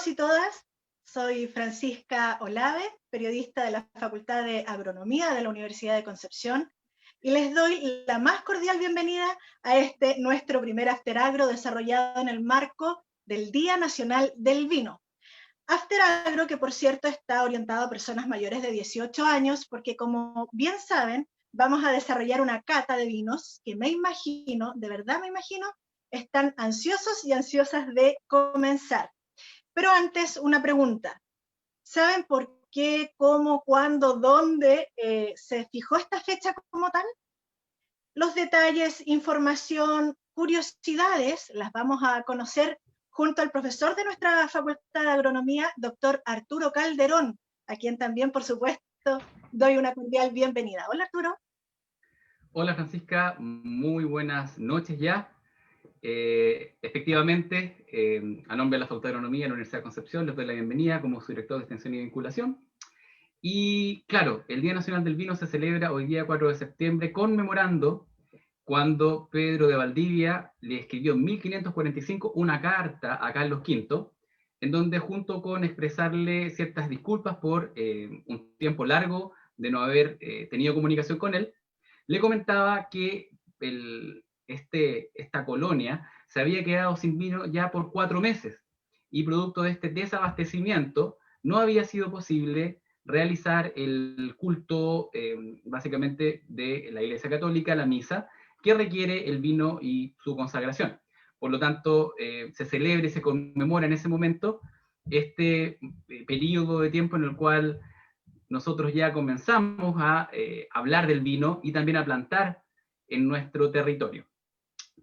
todos y todas, soy Francisca Olave, periodista de la Facultad de Agronomía de la Universidad de Concepción, y les doy la más cordial bienvenida a este nuestro primer After Agro desarrollado en el marco del Día Nacional del Vino. After Agro, que por cierto está orientado a personas mayores de 18 años, porque como bien saben, vamos a desarrollar una cata de vinos que me imagino, de verdad me imagino, están ansiosos y ansiosas de comenzar. Pero antes, una pregunta. ¿Saben por qué, cómo, cuándo, dónde se fijó esta fecha como tal? Los detalles, información, curiosidades, las vamos a conocer junto al profesor de nuestra Facultad de Agronomía, doctor Arturo Calderón, a quien también, por supuesto, doy una cordial bienvenida. Hola, Arturo. Hola, Francisca. Muy buenas noches ya. Efectivamente, a nombre de la Facultad de Agronomía de la Universidad de Concepción, les doy la bienvenida como su director de Extensión y Vinculación. Y claro, el Día Nacional del Vino se celebra hoy día 4 de septiembre, conmemorando cuando Pedro de Valdivia le escribió en 1545 una carta a Carlos V, en donde junto con expresarle ciertas disculpas por un tiempo largo de no haber tenido comunicación con él, le comentaba que esta colonia se había quedado sin vino ya por 4 meses, y producto de este desabastecimiento no había sido posible realizar el culto básicamente de la Iglesia Católica, la misa, que requiere el vino y su consagración. Por lo tanto, se celebra y se conmemora en ese momento este periodo de tiempo en el cual nosotros ya comenzamos a hablar del vino y también a plantar en nuestro territorio.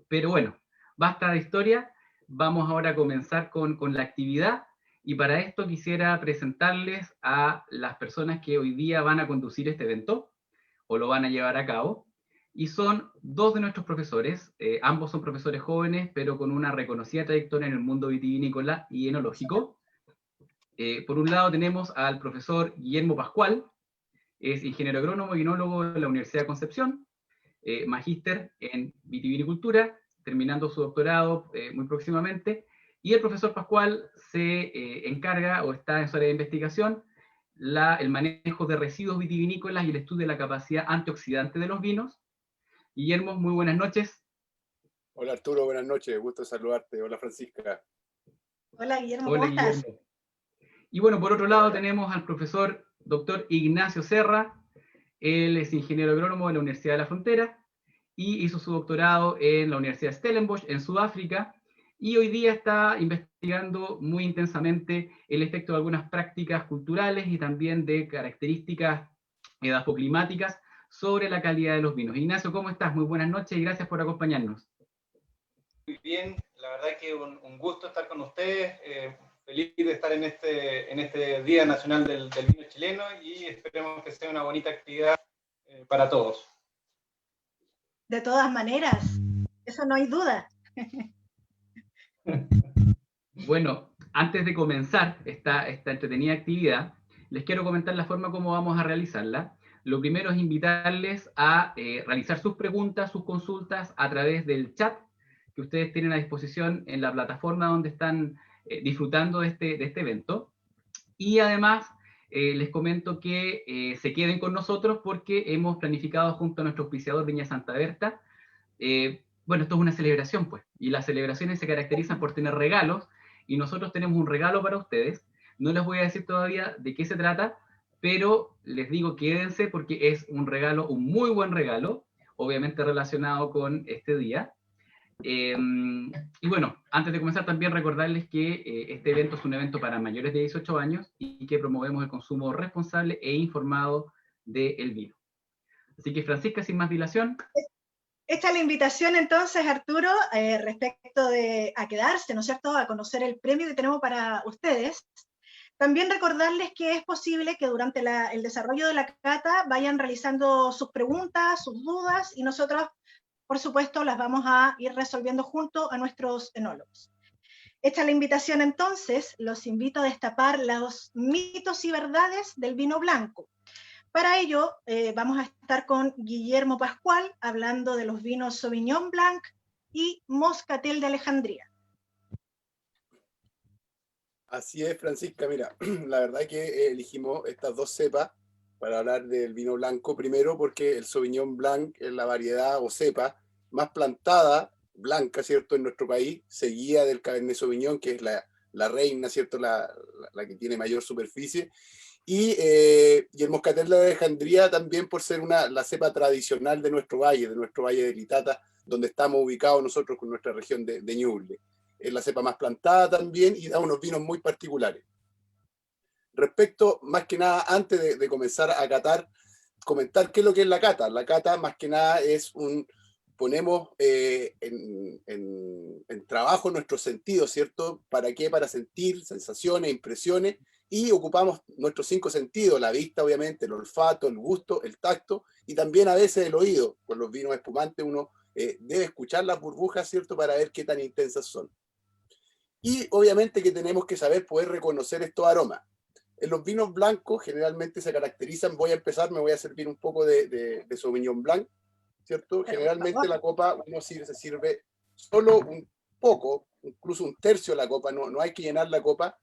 Pero bueno, basta de historia, vamos ahora a comenzar con la actividad, y para esto quisiera presentarles a las personas que hoy día van a conducir este evento, o lo van a llevar a cabo, y son dos de nuestros profesores, ambos son profesores jóvenes, pero con una reconocida trayectoria en el mundo vitivinícola y enológico. Por un lado tenemos al profesor Guillermo Pascual, es ingeniero agrónomo y enólogo de la Universidad de Concepción, magíster en vitivinicultura, terminando su doctorado muy próximamente, y el profesor Pascual se encarga o está en su área de investigación el manejo de residuos vitivinícolas y el estudio de la capacidad antioxidante de los vinos. Guillermo, muy buenas noches. Hola Arturo, buenas noches, gusto saludarte. Hola Francisca. Hola, Guillermo, Hola, ¿cómo estás? Guillermo. Y bueno, por otro lado tenemos al profesor doctor Ignacio Serra. Él es ingeniero agrónomo de la Universidad de la Frontera y hizo su doctorado en la Universidad de Stellenbosch, en Sudáfrica, y hoy día está investigando muy intensamente el efecto de algunas prácticas culturales y también de características edafoclimáticas sobre la calidad de los vinos. Ignacio, ¿cómo estás? Muy buenas noches y gracias por acompañarnos. Muy bien, la verdad que un gusto estar con ustedes, feliz de estar en este Día Nacional del Vino Chileno, y esperemos que sea una bonita actividad para todos. De todas maneras, eso no hay duda. Bueno, antes de comenzar esta entretenida actividad, les quiero comentar la forma como vamos a realizarla. Lo primero es invitarles a realizar sus preguntas, sus consultas a través del chat que ustedes tienen a disposición en la plataforma donde están disfrutando de este evento. Y además, les comento que se queden con nosotros porque hemos planificado junto a nuestro auspiciador Viña Santa Berta. Bueno, esto es una celebración, pues, y las celebraciones se caracterizan por tener regalos, y nosotros tenemos un regalo para ustedes. No les voy a decir todavía de qué se trata, pero les digo quédense porque es un regalo, un muy buen regalo, obviamente relacionado con este día. Y bueno, antes de comenzar también recordarles que este evento es un evento para mayores de 18 años y que promovemos el consumo responsable e informado del vino. Así que Francisca, sin más dilación. Esta es la invitación entonces, Arturo, respecto a quedarse, ¿no es cierto?, a conocer el premio que tenemos para ustedes. También recordarles que es posible que durante el desarrollo de la cata vayan realizando sus preguntas, sus dudas, y nosotros, por supuesto, las vamos a ir resolviendo junto a nuestros enólogos. Hecha la invitación entonces, los invito a destapar los mitos y verdades del vino blanco. Para ello, vamos a estar con Guillermo Pascual, hablando de los vinos Sauvignon Blanc y Moscatel de Alejandría. Así es, Francisca. Mira, la verdad que elegimos estas dos cepas para hablar del vino blanco. Primero, porque el Sauvignon Blanc es la variedad o cepa más plantada, blanca, ¿cierto?, en nuestro país, seguida del Cabernet Sauvignon, que es la reina, ¿cierto?, la que tiene mayor superficie. Y el Moscatel de Alejandría también por ser la cepa tradicional de nuestro valle del Itata, donde estamos ubicados nosotros con nuestra región de Ñuble. Es la cepa más plantada también y da unos vinos muy particulares. Respecto, más que nada, antes de comenzar a catar, comentar qué es lo que es la cata. La cata, más que nada, ponemos en trabajo nuestros sentidos, ¿cierto? ¿Para qué? Para sentir sensaciones, impresiones, y ocupamos nuestros 5 sentidos, la vista, obviamente, el olfato, el gusto, el tacto, y también a veces el oído. Con los vinos espumantes uno debe escuchar las burbujas, ¿cierto? Para ver qué tan intensas son. Y obviamente que tenemos que saber poder reconocer estos aromas. En los vinos blancos generalmente se caracterizan, voy a empezar, me voy a servir un poco de Sauvignon Blanc, ¿cierto? Pero Generalmente la copa uno se sirve solo un poco, incluso un tercio de la copa, no hay que llenar la copa.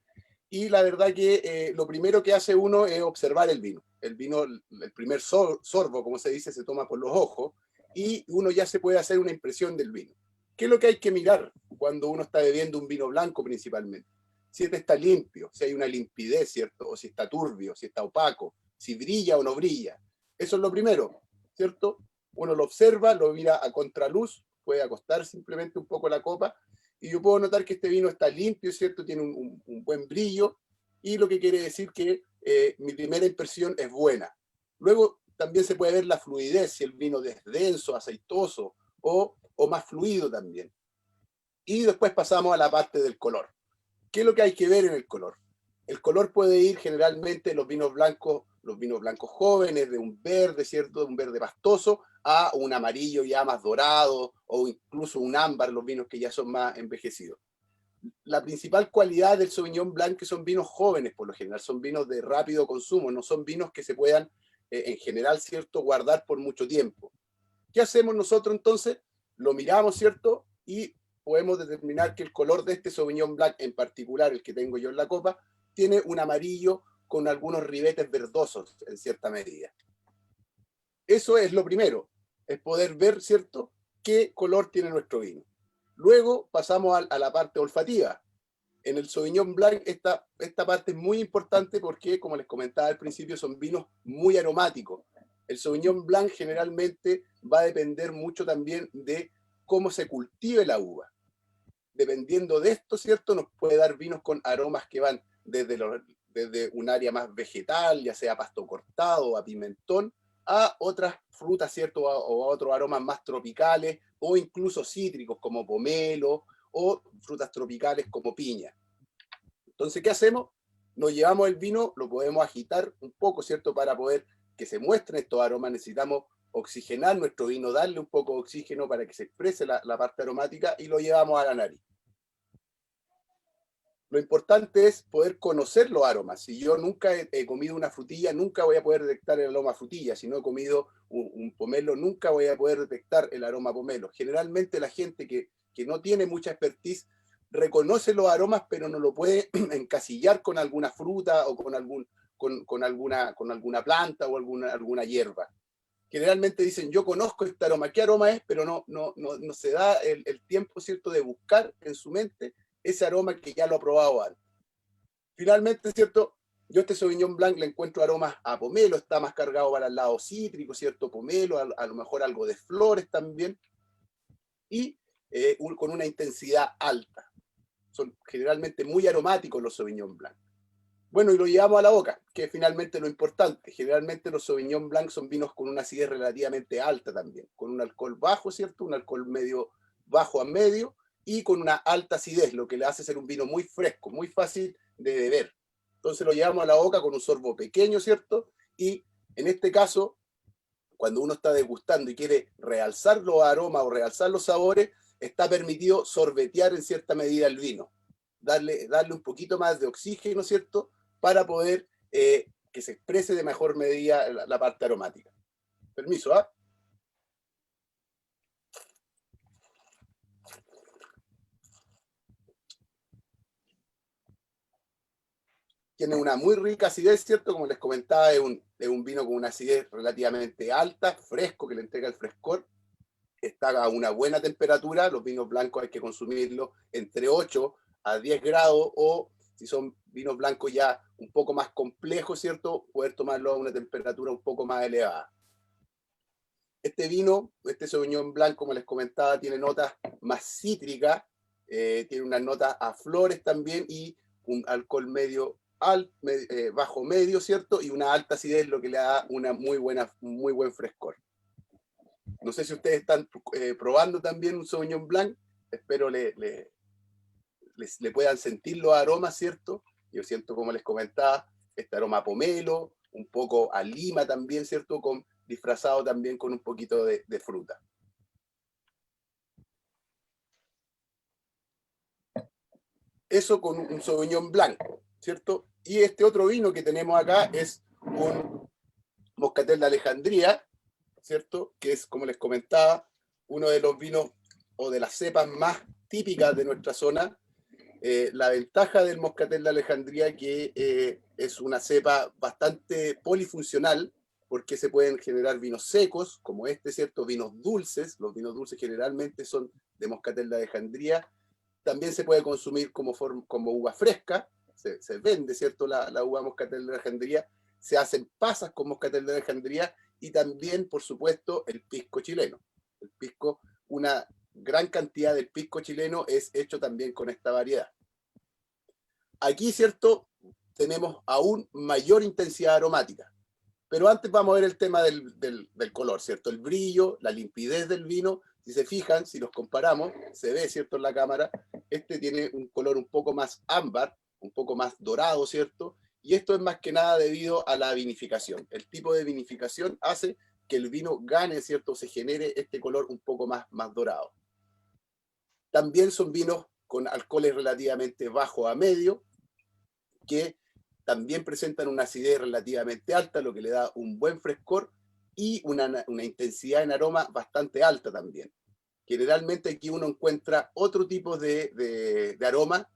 Y la verdad que lo primero que hace uno es observar el vino. El vino, el primer sorbo, como se dice, se toma por los ojos y uno ya se puede hacer una impresión del vino. ¿Qué es lo que hay que mirar cuando uno está bebiendo un vino blanco principalmente? Si este está limpio, si hay una limpidez, ¿cierto? O si está turbio, si está opaco, si brilla o no brilla. Eso es lo primero, ¿cierto? Uno lo observa, lo mira a contraluz, puede acostar simplemente un poco la copa y yo puedo notar que este vino está limpio, ¿cierto? Tiene un buen brillo y lo que quiere decir que mi primera impresión es buena. Luego también se puede ver la fluidez, si el vino es denso, aceitoso o más fluido también. Y después pasamos a la parte del color. ¿Qué es lo que hay que ver en el color? El color puede ir generalmente en los vinos blancos jóvenes, de un verde, ¿cierto? De un verde pastoso, a un amarillo ya más dorado, o incluso un ámbar, los vinos que ya son más envejecidos. La principal cualidad del Sauvignon Blanc que son vinos jóvenes, por lo general, son vinos de rápido consumo, no son vinos que se puedan, en general, ¿cierto?, guardar por mucho tiempo. ¿Qué hacemos nosotros entonces? Lo miramos, ¿cierto? Y podemos determinar que el color de este Sauvignon Blanc, en particular el que tengo yo en la copa, tiene un amarillo con algunos ribetes verdosos en cierta medida. Eso es lo primero, es poder ver, ¿cierto?, qué color tiene nuestro vino. Luego pasamos a la parte olfativa. En el Sauvignon Blanc esta parte es muy importante porque, como les comentaba al principio, son vinos muy aromáticos. El Sauvignon Blanc generalmente va a depender mucho también de cómo se cultive la uva. Dependiendo de esto, ¿cierto?, nos puede dar vinos con aromas que van desde un área más vegetal, ya sea pasto cortado, a pimentón, a otras frutas, ¿cierto?, o a otros aromas más tropicales, o incluso cítricos como pomelo, o frutas tropicales como piña. Entonces, ¿qué hacemos? Nos llevamos el vino, lo podemos agitar un poco, ¿cierto? Para poder que se muestren estos aromas, necesitamos oxigenar nuestro vino, darle un poco de oxígeno para que se exprese la parte aromática y lo llevamos a la nariz. Lo importante es poder conocer los aromas. Si yo nunca he comido una frutilla, nunca voy a poder detectar el aroma frutilla. Si no he comido un pomelo, nunca voy a poder detectar el aroma pomelo. Generalmente la gente que no tiene mucha expertise reconoce los aromas, pero no lo puede encasillar con alguna fruta o con alguna planta o alguna hierba. Generalmente dicen, yo conozco este aroma, ¿qué aroma es? Pero no se da el tiempo, ¿cierto?, de buscar en su mente ese aroma que ya lo ha probado antes. Finalmente, ¿cierto? Yo este Sauvignon Blanc le encuentro aromas a pomelo, está más cargado para el lado cítrico, ¿cierto? Pomelo, a lo mejor algo de flores también, y con una intensidad alta. Son generalmente muy aromáticos los Sauvignon Blanc. Bueno, y lo llevamos a la boca, que es finalmente lo importante. Generalmente los Sauvignon Blanc son vinos con una acidez relativamente alta también, con un alcohol bajo, ¿cierto? Un alcohol medio bajo a medio, y con una alta acidez, lo que le hace ser un vino muy fresco, muy fácil de beber. Entonces lo llevamos a la boca con un sorbo pequeño, ¿cierto? Y en este caso, cuando uno está degustando y quiere realzar los aromas o realzar los sabores, está permitido sorbetear en cierta medida el vino, darle un poquito más de oxígeno, ¿cierto?, para poder que se exprese de mejor medida la parte aromática. Permiso, ¿ah? tiene una muy rica acidez, ¿cierto? Como les comentaba, es un vino con una acidez relativamente alta, fresco, que le entrega el frescor. Está a una buena temperatura. Los vinos blancos hay que consumirlos entre 8 a 10 grados, o si son vinos blancos ya un poco más complejos, ¿cierto? Poder tomarlo a una temperatura un poco más elevada. Este vino, este Sauvignon Blanc, como les comentaba, tiene notas más cítricas, tiene unas notas a flores también, y un alcohol medio bajo medio, ¿cierto? Y una alta acidez, lo que le da un muy buen frescor. No sé si ustedes están probando también un Sauvignon Blanc. Espero le puedan sentir los aromas, ¿cierto? Yo siento, como les comentaba, este aroma a pomelo, un poco a lima también, ¿cierto? Disfrazado también con un poquito de fruta. Eso con un Sauvignon Blanc, ¿cierto? Y este otro vino que tenemos acá es un Moscatel de Alejandría, ¿cierto? Que es, como les comentaba, uno de los vinos o de las cepas más típicas de nuestra zona. La ventaja del Moscatel de Alejandría que es una cepa bastante polifuncional, porque se pueden generar vinos secos, como este, ¿cierto? Vinos dulces. Los vinos dulces generalmente son de Moscatel de Alejandría. También se puede consumir como uva fresca. Se vende, ¿cierto? La uva Moscatel de Alejandría. Se hacen pasas con Moscatel de Alejandría, y también, por supuesto, el pisco chileno. El pisco, una gran cantidad del pisco chileno es hecho también con esta variedad. Aquí, ¿cierto?, tenemos aún mayor intensidad aromática. Pero antes vamos a ver el tema del color, ¿cierto? El brillo, la limpidez del vino. Si se fijan, si los comparamos, se ve, ¿cierto?, en la cámara, este tiene un color un poco más ámbar, un poco más dorado, ¿cierto? Y esto es más que nada debido a la vinificación. El tipo de vinificación hace que el vino gane, ¿cierto? Se genere este color un poco más dorado. También son vinos con alcoholes relativamente bajos a medio, que también presentan una acidez relativamente alta, lo que le da un buen frescor y una intensidad en aroma bastante alta también. Generalmente aquí uno encuentra otro tipo de aroma,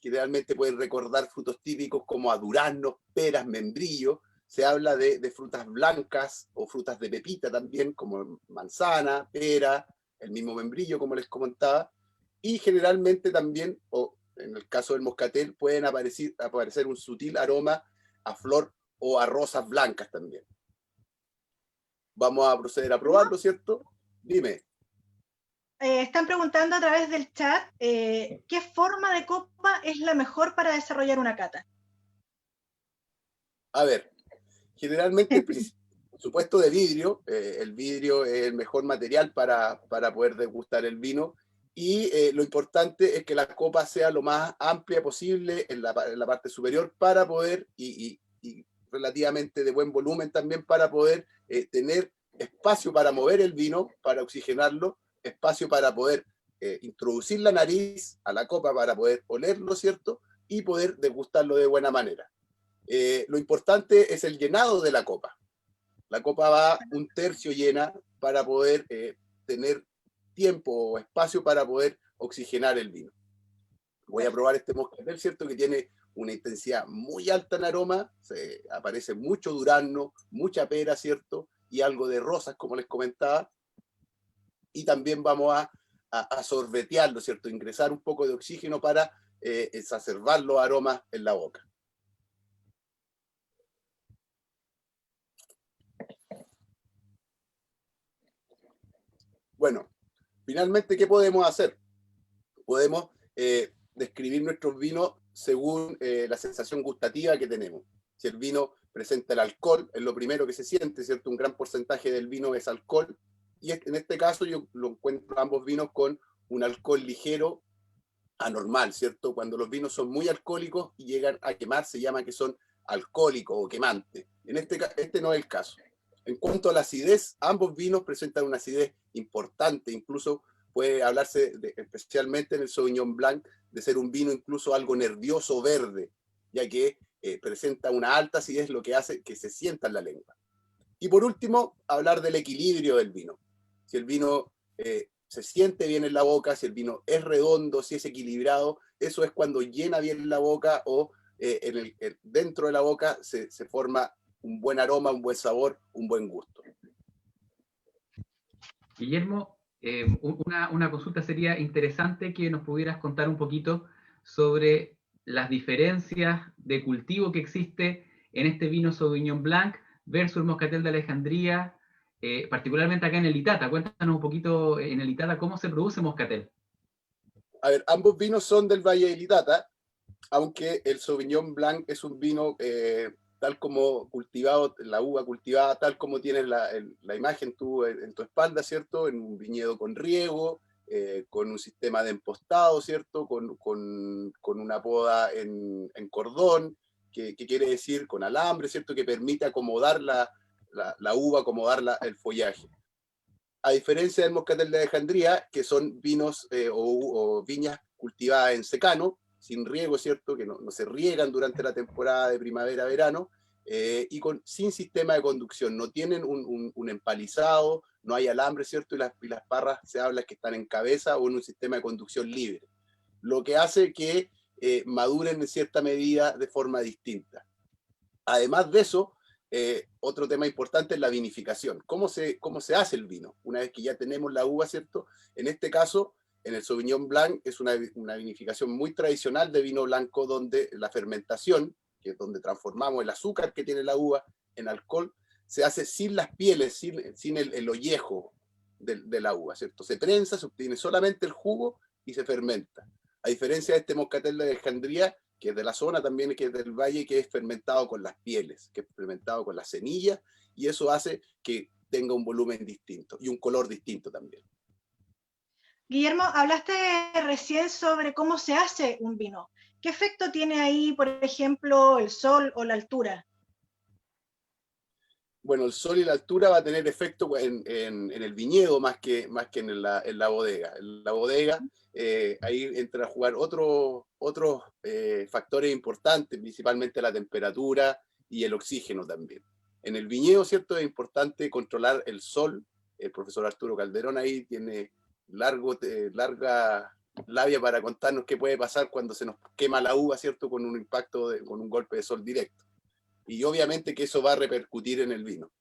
generalmente pueden recordar frutos típicos como a duraznos, peras, membrillo. Se habla de frutas blancas o frutas de pepita también, como manzana, pera, el mismo membrillo, como les comentaba. Y generalmente también, o en el caso del moscatel, pueden aparecer un sutil aroma a flor o a rosas blancas también. Vamos a proceder a probarlo, ¿cierto? Dime. Están preguntando a través del chat ¿qué forma de copa es la mejor para desarrollar una cata? A ver, generalmente, por supuesto, de vidrio. El vidrio es el mejor material para poder degustar el vino. Y lo importante es que la copa sea lo más amplia posible en la parte superior, para poder, y relativamente de buen volumen también, para poder tener espacio para mover el vino, para oxigenarlo, espacio para poder introducir la nariz a la copa para poder olerlo, ¿cierto? Y poder degustarlo de buena manera. Lo importante es el llenado de la copa. La copa va un tercio llena para poder tener tiempo o espacio para poder oxigenar el vino. Voy a probar este moscatel, ¿cierto? Que tiene una intensidad muy alta en aroma. Aparece mucho durazno, mucha pera, ¿cierto? Y algo de rosas, como les comentaba. Y también vamos a sorbetearlo, ¿cierto? Ingresar un poco de oxígeno para exacerbar los aromas en la boca. Bueno, finalmente, ¿qué podemos hacer? Podemos describir nuestros vinos según la sensación gustativa que tenemos. Si el vino presenta el alcohol, es lo primero que se siente, ¿cierto? Un gran porcentaje del vino es alcohol, y en este caso yo lo encuentro ambos vinos con un alcohol ligero anormal, ¿cierto? Cuando los vinos son muy alcohólicos y llegan a quemar, se llama que son alcohólicos o quemantes. Este no es el caso. En cuanto a la acidez, ambos vinos presentan una acidez importante. Incluso puede hablarse, especialmente en el Sauvignon Blanc, de ser un vino incluso algo nervioso verde, ya que presenta una alta acidez, lo que hace que se sienta en la lengua. Y por último, hablar del equilibrio del vino. Si el vino se siente bien en la boca, si el vino es redondo, si es equilibrado, eso es cuando llena bien la boca, o dentro de la boca se forma un buen aroma, un buen sabor, un buen gusto. Guillermo, una consulta sería interesante que nos pudieras contar un poquito sobre las diferencias de cultivo que existe en este vino Sauvignon Blanc versus el Moscatel de Alejandría, particularmente acá en el Itata. Cuéntanos un poquito en el Itata cómo se produce Moscatel. A ver, ambos vinos son del Valle del Itata, aunque el Sauvignon Blanc es un vino tal como cultivado, la uva cultivada tal como tienes la imagen tú en tu espalda, ¿cierto? En un viñedo con riego, con un sistema de empostado, ¿cierto? Con una poda en cordón, que quiere decir con alambre, ¿cierto? Que permite acomodar la uva, acomodar el follaje. A diferencia del Moscatel de Alejandría, que son vinos o viñas cultivadas en secano, sin riego, ¿cierto? Que no se riegan durante la temporada de primavera-verano, y sin sistema de conducción. No tienen un empalizado, no hay alambre, ¿cierto? Y las parras se habla que están en cabeza o en un sistema de conducción libre. Lo que hace que maduren en cierta medida de forma distinta. Además de eso, otro tema importante es la vinificación. ¿Cómo se hace el vino? Una vez que ya tenemos la uva, ¿cierto? En este caso, en el Sauvignon Blanc, es una vinificación muy tradicional de vino blanco, donde la fermentación, que es donde transformamos el azúcar que tiene la uva en alcohol, se hace sin las pieles, sin el ollejo de la uva, ¿cierto? Se prensa, se obtiene solamente el jugo y se fermenta. A diferencia de este Moscatel de Alejandría, que es de la zona también, que es del valle, que es fermentado con las pieles, que es fermentado con las semillas, y eso hace que tenga un volumen distinto y un color distinto también. Guillermo, hablaste recién sobre cómo se hace un vino. ¿Qué efecto tiene ahí, por ejemplo, el sol o la altura? Bueno, el sol y la altura va a tener efecto en el viñedo más que en la bodega. En la bodega ahí entra a jugar otros factores importantes, principalmente la temperatura y el oxígeno también. En el viñedo, ¿cierto? Es importante controlar el sol. El profesor Arturo Calderón ahí tiene larga labia para contarnos qué puede pasar cuando se nos quema la uva, ¿cierto? Con un impacto, con un golpe de sol directo. Y obviamente que eso va a repercutir en el vino.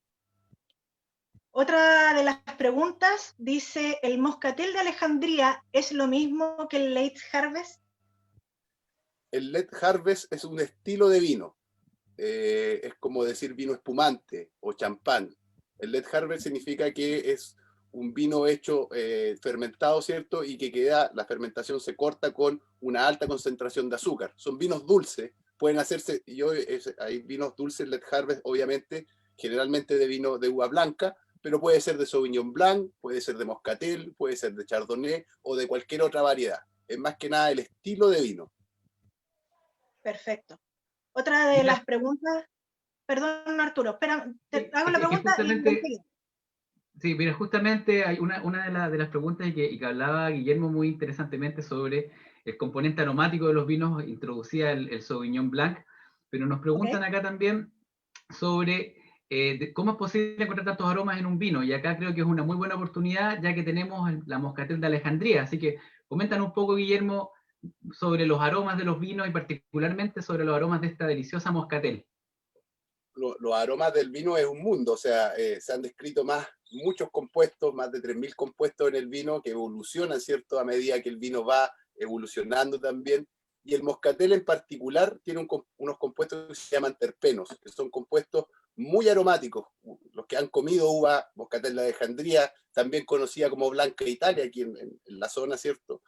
Otra de las preguntas dice, ¿el Moscatel de Alejandría es lo mismo que el Late Harvest? El Late Harvest es un estilo de vino. Es como decir vino espumante o champán. El Late Harvest significa que es un vino hecho fermentado, ¿cierto? Y que la fermentación se corta con una alta concentración de azúcar. Son vinos dulces, pueden hacerse, hay vinos dulces Late Harvest, obviamente, generalmente de uva blanca, pero puede ser de Sauvignon Blanc, puede ser de Moscatel, puede ser de Chardonnay o de cualquier otra variedad. Es más que nada el estilo de vino. Perfecto. Otra de las preguntas, perdón Arturo, espera, te hago la pregunta y sí, mira, justamente hay una de las preguntas y que hablaba Guillermo muy interesantemente sobre el componente aromático de los vinos, introducía el Sauvignon Blanc, pero nos preguntan acá también sobre cómo es posible encontrar tantos aromas en un vino, y acá creo que es una muy buena oportunidad ya que tenemos la Moscatel de Alejandría, así que comentan un poco, Guillermo, sobre los aromas de los vinos y particularmente sobre los aromas de esta deliciosa Moscatel. Los aromas del vino es un mundo, o sea, se han descrito muchos compuestos, más de 3.000 compuestos en el vino que evolucionan, ¿cierto? A medida que el vino va evolucionando también. Y el moscatel en particular tiene unos compuestos que se llaman terpenos, que son compuestos muy aromáticos. Los que han comido uva, moscatel de Alejandría, también conocida como Blanca Italia, aquí en la zona, ¿cierto?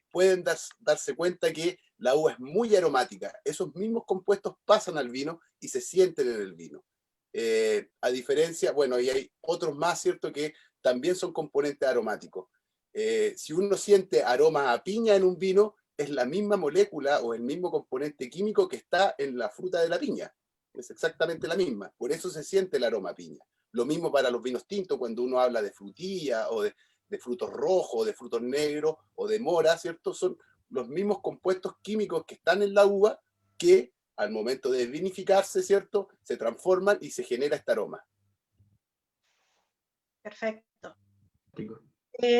Pueden darse cuenta que la uva es muy aromática. Esos mismos compuestos pasan al vino y se sienten en el vino. A diferencia, bueno, y hay otros más, ¿cierto?, que también son componentes aromáticos. Si uno siente aroma a piña en un vino, es la misma molécula o el mismo componente químico que está en la fruta de la piña. Es exactamente la misma. Por eso se siente el aroma a piña. Lo mismo para los vinos tintos, cuando uno habla de frutilla o de frutos rojos, de frutos negros o de mora, ¿cierto? Son los mismos compuestos químicos que están en la uva que al momento de vinificarse, ¿cierto?, se transforman y se genera este aroma. Perfecto.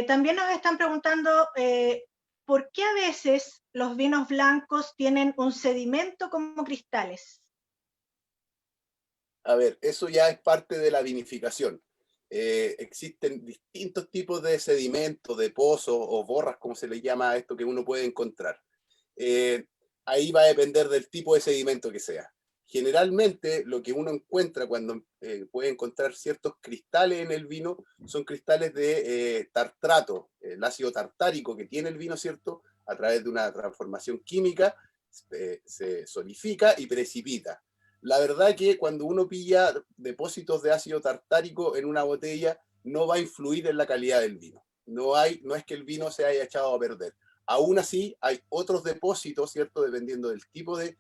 También nos están preguntando ¿por qué a veces los vinos blancos tienen un sedimento como cristales? A ver, eso ya es parte de la vinificación. Existen distintos tipos de sedimentos, de pozos o borras, como se le llama a esto que uno puede encontrar. Eh, Ahí va a depender del tipo de sedimento que sea. Generalmente lo que uno encuentra cuando puede encontrar ciertos cristales en el vino son cristales de tartrato, el ácido tartárico que tiene el vino, ¿cierto? A través de una transformación química se solidifica y precipita. La verdad que cuando uno pilla depósitos de ácido tartárico en una botella, no va a influir en la calidad del vino. No es que el vino se haya echado a perder. Aún así, hay otros depósitos, ¿cierto? Dependiendo del tipo de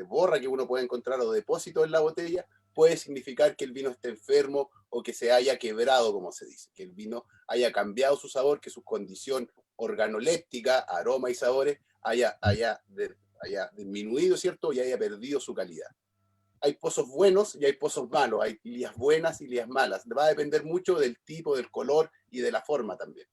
borra que uno puede encontrar o depósito en la botella, puede significar que el vino esté enfermo o que se haya quebrado, como se dice, que el vino haya cambiado su sabor, que su condición organoléptica, aroma y sabores haya disminuido, ¿cierto? Y haya perdido su calidad. Hay pozos buenos y hay pozos malos, hay lías buenas y lías malas. Va a depender mucho del tipo, del color y de la forma también.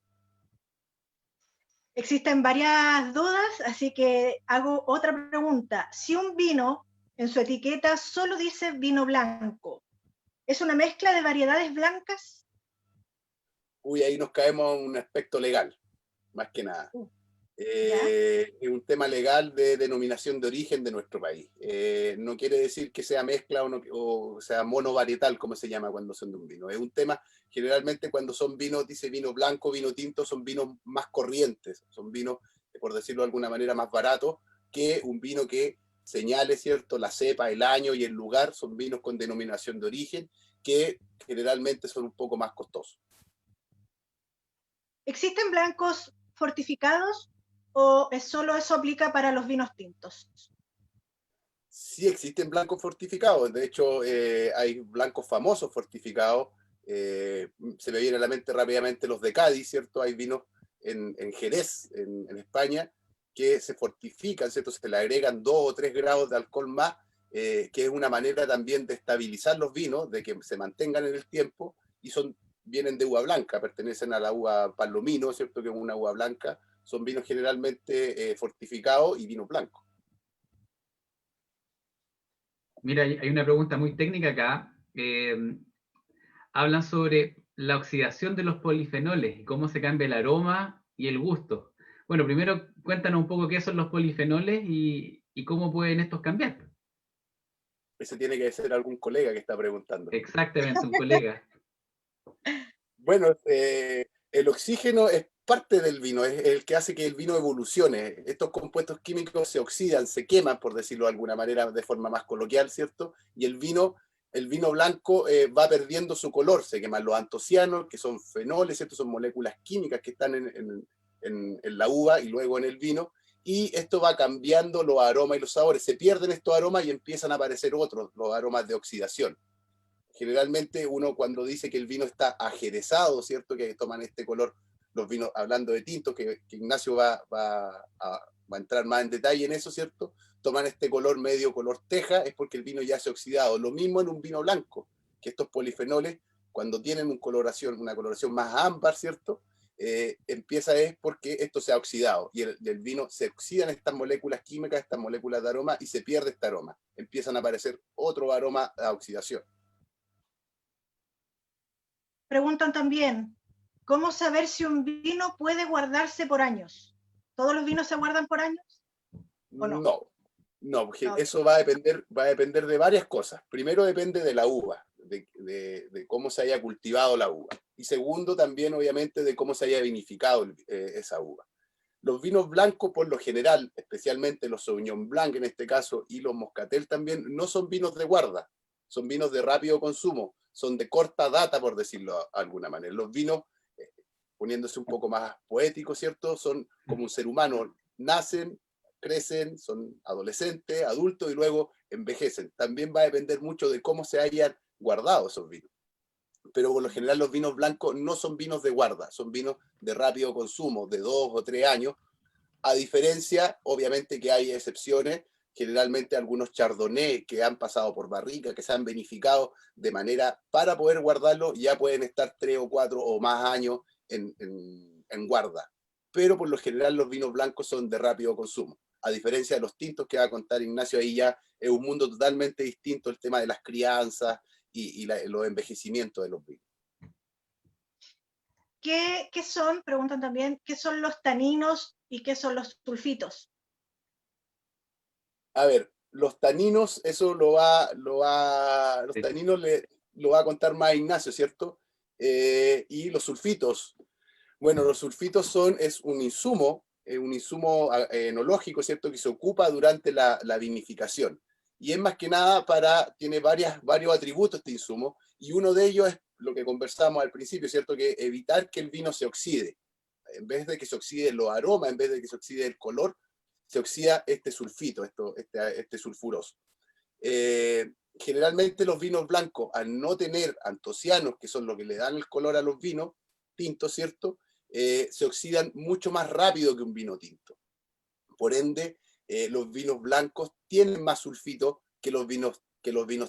Existen varias dudas, así que hago otra pregunta. Si un vino en su etiqueta solo dice vino blanco, ¿es una mezcla de variedades blancas? Uy, ahí nos caemos en un aspecto legal, más que nada. ¿Ya? Es un tema legal de denominación de origen de nuestro país. No quiere decir que sea mezcla o sea monovarietal, como se llama cuando son de un vino. Es un tema, generalmente cuando son vinos, dice vino blanco, vino tinto, son vinos más corrientes, son vinos, por decirlo de alguna manera, más baratos que un vino que señale, ¿cierto?, la cepa, el año y el lugar. Son vinos con denominación de origen que generalmente son un poco más costosos. ¿Existen blancos fortificados o solo eso aplica para los vinos tintos? Sí existen blancos fortificados, de hecho hay blancos famosos fortificados, se me viene a la mente rápidamente los de Cádiz, ¿cierto? Hay vinos en Jerez, en España, que se fortifican, ¿cierto? Se le agregan 2 o 3 grados de alcohol más, que es una manera también de estabilizar los vinos, de que se mantengan en el tiempo, y vienen de uva blanca, pertenecen a la uva Palomino, ¿cierto? Que es una uva blanca, son vinos generalmente fortificados y vino blanco. Mira, hay una pregunta muy técnica acá. Hablan sobre la oxidación de los polifenoles y cómo se cambia el aroma y el gusto. Bueno, primero cuéntanos un poco qué son los polifenoles y cómo pueden estos cambiar. Ese tiene que ser algún colega que está preguntando. Exactamente, un colega. Bueno, el oxígeno es parte del vino, es el que hace que el vino evolucione. Estos compuestos químicos se oxidan, se queman, por decirlo de alguna manera, de forma más coloquial, ¿cierto? Y el vino blanco va perdiendo su color, se queman los antocianos, que son fenoles, ¿cierto? Son moléculas químicas que están en la uva y luego en el vino, y esto va cambiando los aromas y los sabores. Se pierden estos aromas y empiezan a aparecer otros, los aromas de oxidación. Generalmente uno cuando dice que el vino está ajerezado, ¿cierto? Que toman este color, los vinos, hablando de tintos, que Ignacio va a entrar más en detalle en eso, ¿cierto? Toman este color medio color teja, es porque el vino ya se ha oxidado. Lo mismo en un vino blanco, que estos polifenoles, cuando tienen una coloración más ámbar, ¿cierto? Empieza es porque esto se ha oxidado y el vino se oxidan estas moléculas químicas, estas moléculas de aroma y se pierde este aroma. Empiezan a aparecer otro aroma a oxidación. Preguntan también, ¿cómo saber si un vino puede guardarse por años? ¿Todos los vinos se guardan por años o no? No, porque Okay. eso va a depender de varias cosas. Primero depende de la uva, de cómo se haya cultivado la uva. Y segundo también, obviamente, de cómo se haya vinificado esa uva. Los vinos blancos, por lo general, especialmente los Sauvignon Blanc en este caso, y los Moscatel también, no son vinos de guarda, son vinos de rápido consumo, son de corta data, por decirlo de alguna manera. Los vinos, poniéndose un poco más poéticos, ¿cierto? Son como un ser humano, nacen, crecen, son adolescentes, adultos y luego envejecen. También va a depender mucho de cómo se hayan guardado esos vinos. Pero por lo general los vinos blancos no son vinos de guarda, son vinos de rápido consumo, de 2 o 3 años, a diferencia, obviamente que hay excepciones, generalmente algunos chardonnay que han pasado por barrica, que se han vinificado de manera para poder guardarlo, ya pueden estar 3 o 4 o más años en guarda. pero por lo general los vinos blancos son de rápido consumo. A diferencia de los tintos que va a contar Ignacio, ahí ya es un mundo totalmente distinto el tema de las crianzas y los envejecimientos de los vinos. ¿Qué son, preguntan también, qué son los taninos y qué son los sulfitos? A ver, los taninos, eso lo va a contar más Ignacio, ¿cierto? Y los sulfitos. Bueno, los sulfitos es un insumo enológico, ¿cierto? Que se ocupa durante la vinificación. Y es más que nada tiene varios atributos este insumo, y uno de ellos es lo que conversamos al principio, ¿cierto? Que evitar que el vino se oxide. En vez de que se oxide los aromas, en vez de que se oxide el color, se oxida este sulfito, este sulfuroso. Generalmente los vinos blancos, al no tener antocianos, que son lo que le dan el color a los vinos tintos, ¿cierto? Se oxidan mucho más rápido que un vino tinto. Por ende, los vinos blancos tienen más sulfito que los vinos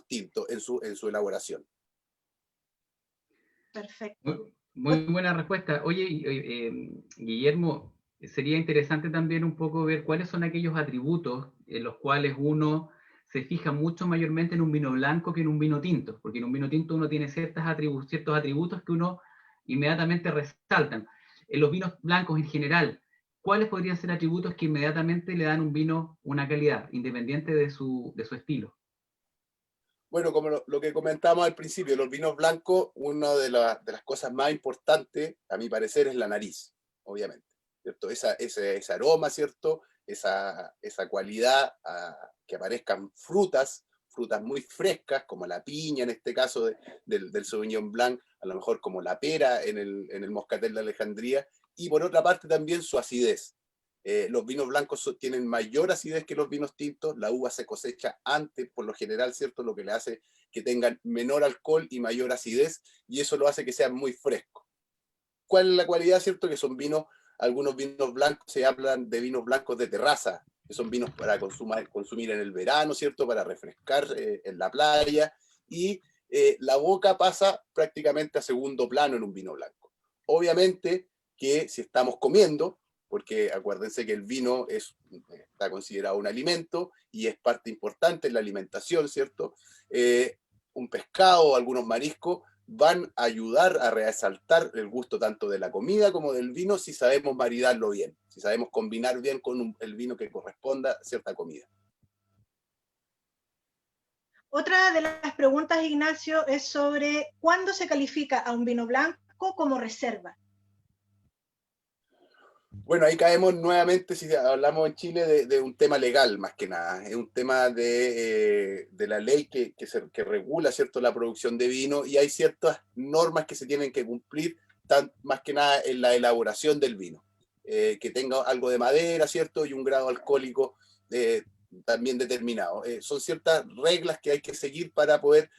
tintos en su elaboración. Perfecto. Muy buena respuesta. Oye, Guillermo, sería interesante también un poco ver cuáles son aquellos atributos en los cuales uno se fija mucho mayormente en un vino blanco que en un vino tinto, porque en un vino tinto uno tiene ciertos atributos que uno inmediatamente resaltan. En los vinos blancos en general, ¿cuáles podrían ser atributos que inmediatamente le dan a un vino una calidad, independiente de su estilo? Bueno, como lo que comentábamos al principio, los vinos blancos, una de las cosas más importantes, a mi parecer, es la nariz, obviamente, ¿cierto? Ese aroma, ¿cierto? Esa cualidad, que aparezcan frutas muy frescas, como la piña en este caso del Sauvignon Blanc, a lo mejor como la pera en el Moscatel de Alejandría, y por otra parte también su acidez. Los vinos blancos tienen mayor acidez que los vinos tintos, la uva se cosecha antes, por lo general, ¿cierto? Lo que le hace que tengan menor alcohol y mayor acidez, y eso lo hace que sean muy frescos. ¿Cuál es la cualidad, cierto? Que son algunos vinos blancos, se hablan de vinos blancos de terraza, que son vinos para consumir en el verano, ¿cierto? Para refrescar en la playa, y la boca pasa prácticamente a segundo plano en un vino blanco. Obviamente que si estamos comiendo, porque acuérdense que el vino está considerado un alimento y es parte importante en la alimentación, ¿cierto? Un pescado o algunos mariscos van a ayudar a resaltar el gusto tanto de la comida como del vino si sabemos maridarlo bien, si sabemos combinar bien con el vino que corresponda a cierta comida. Otra de las preguntas, Ignacio, es sobre ¿cuándo se califica a un vino blanco como reserva? Bueno, ahí caemos nuevamente, si hablamos en Chile, de un tema legal más que nada. Es un tema de la ley que regula, ¿cierto?, la producción de vino, y hay ciertas normas que se tienen que cumplir, más que nada en la elaboración del vino. Que tenga algo de madera, ¿cierto?, y un grado alcohólico también determinado. Son ciertas reglas que hay que seguir para poder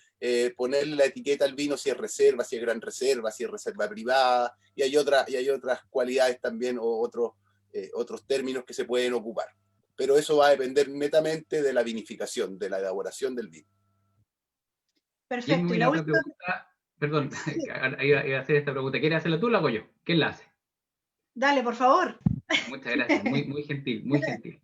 ponerle la etiqueta al vino, si es reserva, si es gran reserva, si es reserva privada, y hay otras cualidades también o otros términos que se pueden ocupar. Pero eso va a depender netamente de la vinificación, de la elaboración del vino. Perfecto. Y la última pregunta, perdón, sí. Iba a hacer esta pregunta. ¿Quieres hacerla tú o la hago yo? ¿Quién la hace? Dale, por favor. Muchas gracias, muy gentil, muy gentil.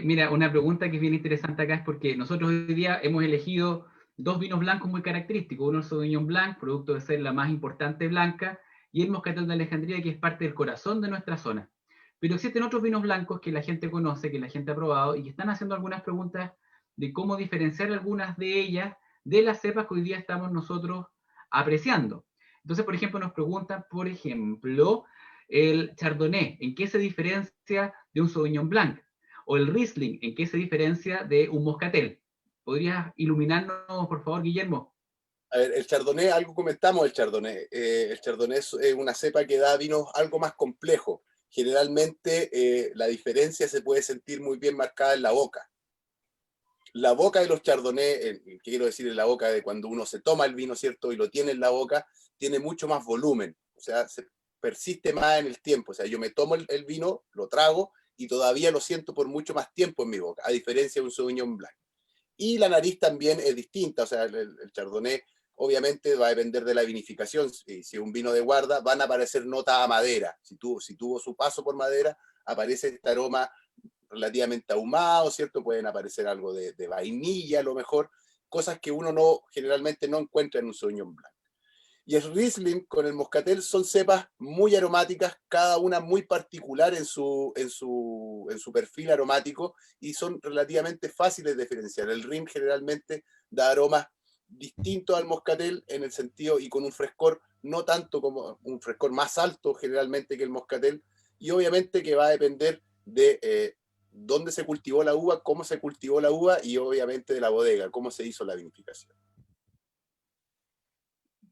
Mira, una pregunta que es bien interesante acá es porque nosotros hoy día hemos elegido dos vinos blancos muy característicos. Uno es el Sauvignon Blanc, producto de ser la más importante blanca, y el Moscatel de Alejandría, que es parte del corazón de nuestra zona. Pero existen otros vinos blancos que la gente conoce, que la gente ha probado, y que están haciendo algunas preguntas de cómo diferenciar algunas de ellas de las cepas que hoy día estamos nosotros apreciando. Entonces, por ejemplo, nos preguntan, por ejemplo, el Chardonnay, ¿en qué se diferencia de un Sauvignon Blanc? O el Riesling, ¿en qué se diferencia de un Moscatel? ¿Podrías iluminarnos, por favor, Guillermo? A ver, el Chardonnay, algo comentamos del Chardonnay. El Chardonnay es una cepa que da vinos algo más complejos. Generalmente la diferencia se puede sentir muy bien marcada en la boca. La boca de los Chardonnay, quiero decir en la boca de cuando uno se toma el vino, ¿cierto? Y lo tiene en la boca, tiene mucho más volumen. O sea, se persiste más en el tiempo. O sea, yo me tomo el vino, lo trago y todavía lo siento por mucho más tiempo en mi boca, a diferencia de un Sauvignon Blanc. Y la nariz también es distinta. O sea, el Chardonnay Obviamente va a depender de la vinificación. Si es un vino de guarda, van a aparecer notas a madera. Si tuvo su paso por madera, aparece este aroma relativamente ahumado, ¿cierto? Pueden aparecer algo de vainilla a lo mejor, cosas que uno generalmente no encuentra en un Sauvignon Blanc. Y el Riesling con el Moscatel son cepas muy aromáticas, cada una muy particular en su perfil aromático, y son relativamente fáciles de diferenciar. El Riesling generalmente da aromas distintos al Moscatel en el sentido, y con un frescor no tanto como un frescor más alto generalmente que el Moscatel, y obviamente que va a depender de dónde se cultivó la uva, cómo se cultivó la uva, y obviamente de la bodega, cómo se hizo la vinificación.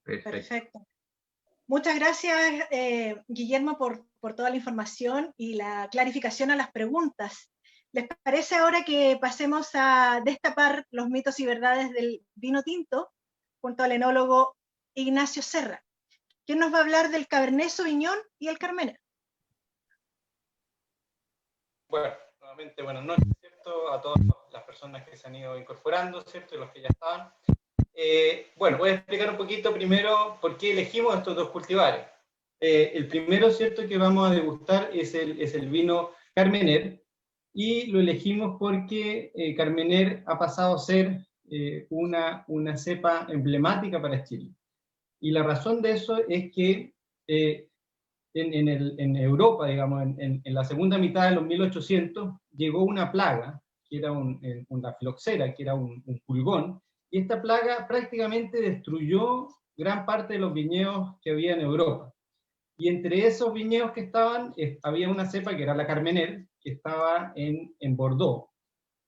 Perfecto. Muchas gracias, Guillermo, por toda la información y la clarificación a las preguntas. ¿Les parece ahora que pasemos a destapar los mitos y verdades del vino tinto junto al enólogo Ignacio Serra, quien nos va a hablar del Cabernet Sauvignon y el Carmener? Bueno, nuevamente buenas noches, ¿cierto? A todas las personas que se han ido incorporando, ¿cierto? Y los que ya estaban. Bueno, voy a explicar un poquito primero por qué elegimos estos dos cultivares. El primero, ¿cierto?, que vamos a degustar es el vino Carmener, y lo elegimos porque Carmener ha pasado a ser una cepa emblemática para Chile. Y la razón de eso es que en Europa, digamos, en la segunda mitad de los 1800, llegó una plaga, que era una filoxera, que era un pulgón, y esta plaga prácticamente destruyó gran parte de los viñedos que había en Europa. Y entre esos viñedos que estaban, había una cepa que era la Carmener, que estaba en Bordeaux.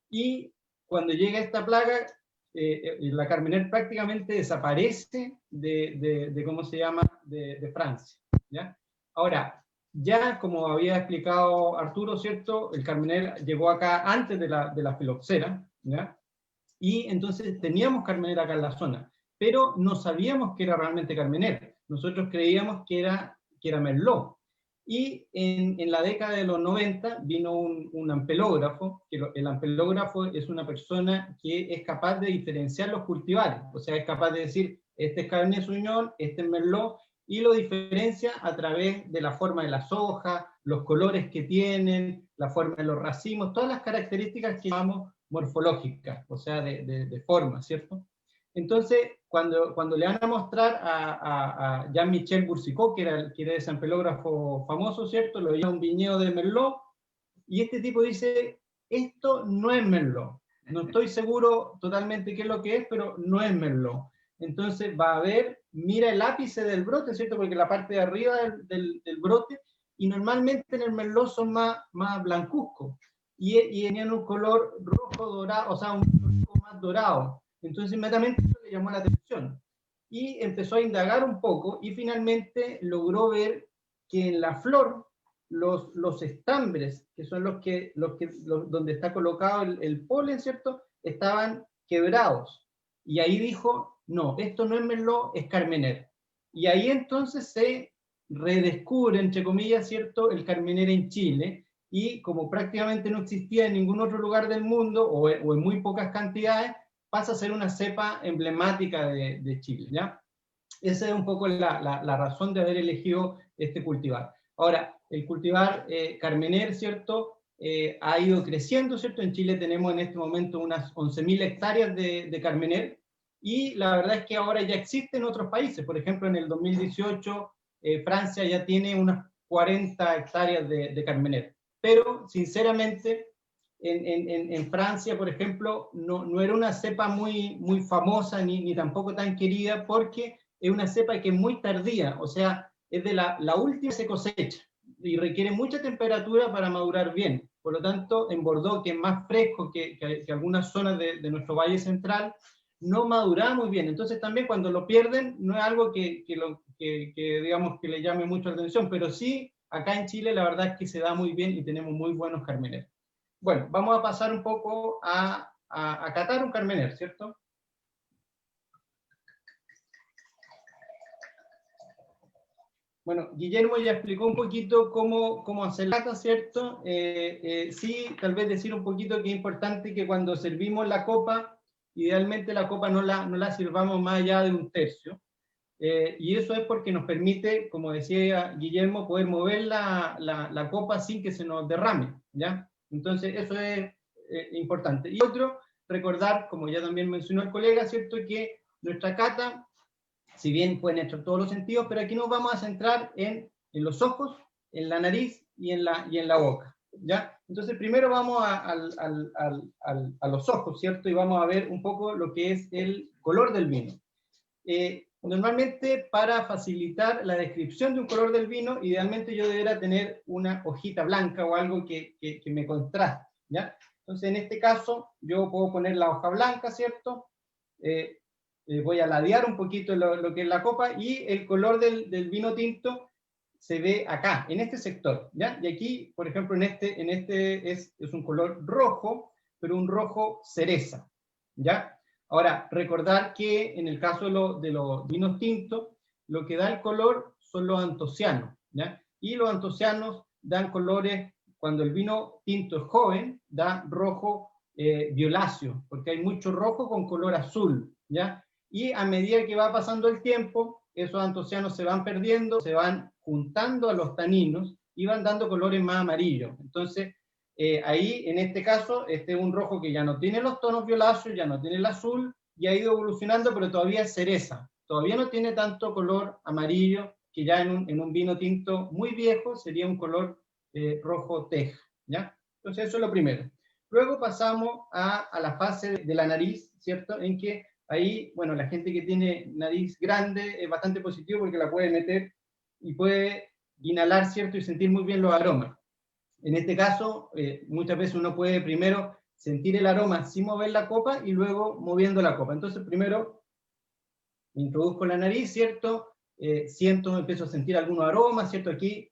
Y cuando llega esta plaga, la Carmener prácticamente desaparece de ¿cómo se llama?, de Francia, ¿ya? Ahora, ya como había explicado Arturo, ¿cierto?, el Carmener llegó acá antes de la filoxera, ¿ya? Y entonces teníamos Carmener acá en la zona, pero no sabíamos que era realmente Carmener. Nosotros creíamos que era Merlot. Y en la década de los 90 vino un ampelógrafo, que el ampelógrafo es una persona que es capaz de diferenciar los cultivares, o sea, es capaz de decir, este es Cabernet Sauvignon, este es Merlot, y lo diferencia a través de la forma de las hojas, los colores que tienen, la forma de los racimos, todas las características que llamamos morfológicas, o sea, de forma, ¿cierto? Entonces, cuando le van a mostrar a Jean-Michel Boursicot, que era ese ampelógrafo famoso, ¿cierto?, lo veía un viñedo de Merlot, y este tipo dice, esto no es Merlot. No estoy seguro totalmente qué es lo que es, pero no es Merlot. Entonces va a ver, mira el ápice del brote, ¿cierto?, porque la parte de arriba del brote, y normalmente en el Merlot son más blancuzcos, y tenían un color rojo dorado, o sea, un color más dorado. Entonces inmediatamente eso le llamó la atención. Y empezó a indagar un poco, y finalmente logró ver que en la flor, los estambres, que son donde está colocado el polen, ¿cierto?, estaban quebrados. Y ahí dijo, no, esto no es Merlot, es Carmener. Y ahí entonces se redescubre, entre comillas, ¿cierto?, el Carmener en Chile, y como prácticamente no existía en ningún otro lugar del mundo, o en muy pocas cantidades, pasa a ser una cepa emblemática de Chile, ¿ya? Esa es un poco la razón de haber elegido este cultivar. Ahora, el cultivar Carmener, ¿cierto?, ha ido creciendo, ¿cierto? En Chile tenemos en este momento unas 11.000 hectáreas de Carmener, y la verdad es que ahora ya existe en otros países. Por ejemplo, en el 2018, Francia ya tiene unas 40 hectáreas de Carmener. Pero, sinceramente, en Francia, por ejemplo, no era una cepa muy famosa, ni tampoco tan querida, porque es una cepa que es muy tardía, o sea, es de la última que se cosecha, y requiere mucha temperatura para madurar bien. Por lo tanto, en Bordeaux, que es más fresco que algunas zonas de nuestro Valle Central, no madura muy bien. Entonces también cuando lo pierden, no es algo que digamos que le llame mucho la atención, pero sí, acá en Chile la verdad es que se da muy bien y tenemos muy buenos Carmener. Bueno, vamos a pasar un poco a catar un Carmener, ¿cierto? Bueno, Guillermo ya explicó un poquito cómo hacer la cata, ¿cierto? Sí, tal vez decir un poquito que es importante que cuando servimos la copa, idealmente la copa no la sirvamos más allá de 1/3. Y eso es porque nos permite, como decía Guillermo, poder mover la copa sin que se nos derrame, ¿ya? Entonces eso es importante. Y otro, recordar, como ya también mencionó el colega, ¿cierto?, que nuestra cata, si bien pueden entrar todos los sentidos, pero aquí nos vamos a centrar en los ojos, en la nariz y en la boca, ¿ya? Entonces primero vamos a los ojos, ¿cierto? Y vamos a ver un poco lo que es el color del vino. Normalmente, para facilitar la descripción de un color del vino, idealmente yo debería tener una hojita blanca o algo que me contraste, ¿ya? Entonces, en este caso, yo puedo poner la hoja blanca, ¿cierto? Voy a ladear un poquito lo que es la copa, y el color del vino tinto se ve acá, en este sector, ¿ya? Y aquí, por ejemplo, en este es un color rojo, pero un rojo cereza, ¿ya? Ahora, recordar que en el caso de los vinos tintos, lo que da el color son los antocianos, ¿ya? Y los antocianos dan colores, cuando el vino tinto es joven, da rojo violáceo, porque hay mucho rojo con color azul, ¿ya? Y a medida que va pasando el tiempo, esos antocianos se van perdiendo, se van juntando a los taninos y van dando colores más amarillos. Entonces, ahí, en este caso, este es un rojo que ya no tiene los tonos violáceos, ya no tiene el azul, y ha ido evolucionando, pero todavía es cereza. Todavía no tiene tanto color amarillo, que ya en un vino tinto muy viejo sería un color rojo teja, ¿ya? Entonces eso es lo primero. Luego pasamos a la fase de la nariz, ¿cierto? En que ahí, bueno, la gente que tiene nariz grande es bastante positivo porque la puede meter y puede inhalar, ¿cierto? Y sentir muy bien los aromas. En este caso, muchas veces uno puede primero sentir el aroma sin mover la copa y luego moviendo la copa. Entonces, primero introduzco la nariz, ¿cierto? Empiezo a sentir algunos aromas, ¿cierto? Aquí,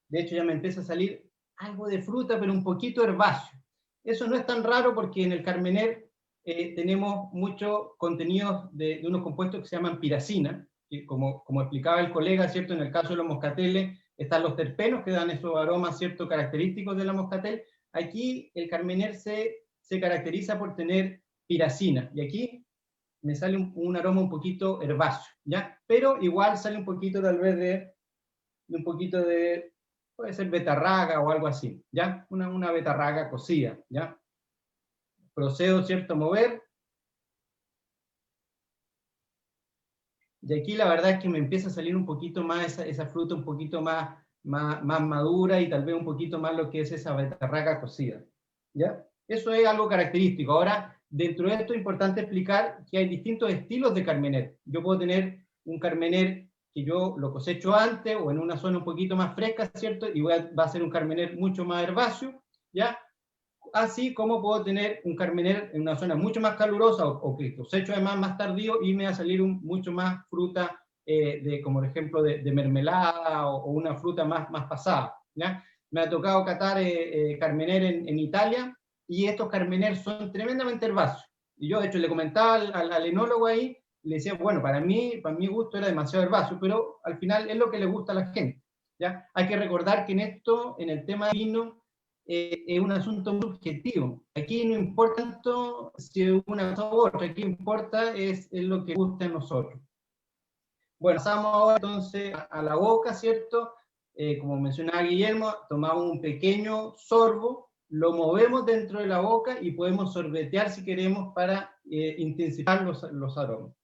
de hecho, ya me empieza a salir algo de fruta, pero un poquito herbáceo. Eso no es tan raro porque en el Carmener tenemos muchos contenidos de unos compuestos que se llaman piracina, que como explicaba el colega, ¿cierto? En el caso de los moscateles, están los terpenos que dan esos aromas, ¿cierto?, característicos de la moscatel. Aquí el Carmener se caracteriza por tener piracina, y aquí me sale un aroma un poquito herbáceo, ¿ya? Pero igual sale un poquito tal vez de un poquito de, puede ser betarraga o algo así, ¿ya? Una betarraga cocida, ¿ya? Procedo, ¿cierto?, a mover. Y aquí la verdad es que me empieza a salir un poquito más esa fruta un poquito más madura, y tal vez un poquito más lo que es esa betarraga cocida, ¿ya? Eso es algo característico. Ahora, dentro de esto es importante explicar que hay distintos estilos de Carmener. Yo puedo tener un Carmener que yo lo cosecho antes o en una zona un poquito más fresca, ¿cierto? Y va a ser un Carmener mucho más herbáceo, ¿ya? Así como puedo tener un Carmener en una zona mucho más calurosa o que cosecho además más tardío y me va a salir mucho más fruta, como por ejemplo de mermelada o una fruta más pasada, ¿ya? Me ha tocado catar Carmener en Italia, y estos Carmener son tremendamente herbáceos. Y yo, de hecho, le comentaba al enólogo ahí, le decía, bueno, para mi gusto era demasiado herbáceo, pero al final es lo que le gusta a la gente, ¿ya? Hay que recordar que en el tema de vino, es un asunto muy subjetivo. Aquí no importa tanto si es una cosa u otra, aquí importa es lo que gusta a nosotros. Bueno, pasamos ahora entonces a la boca, ¿cierto? Como mencionaba Guillermo, tomamos un pequeño sorbo, lo movemos dentro de la boca y podemos sorbetear si queremos para intensificar los aromas.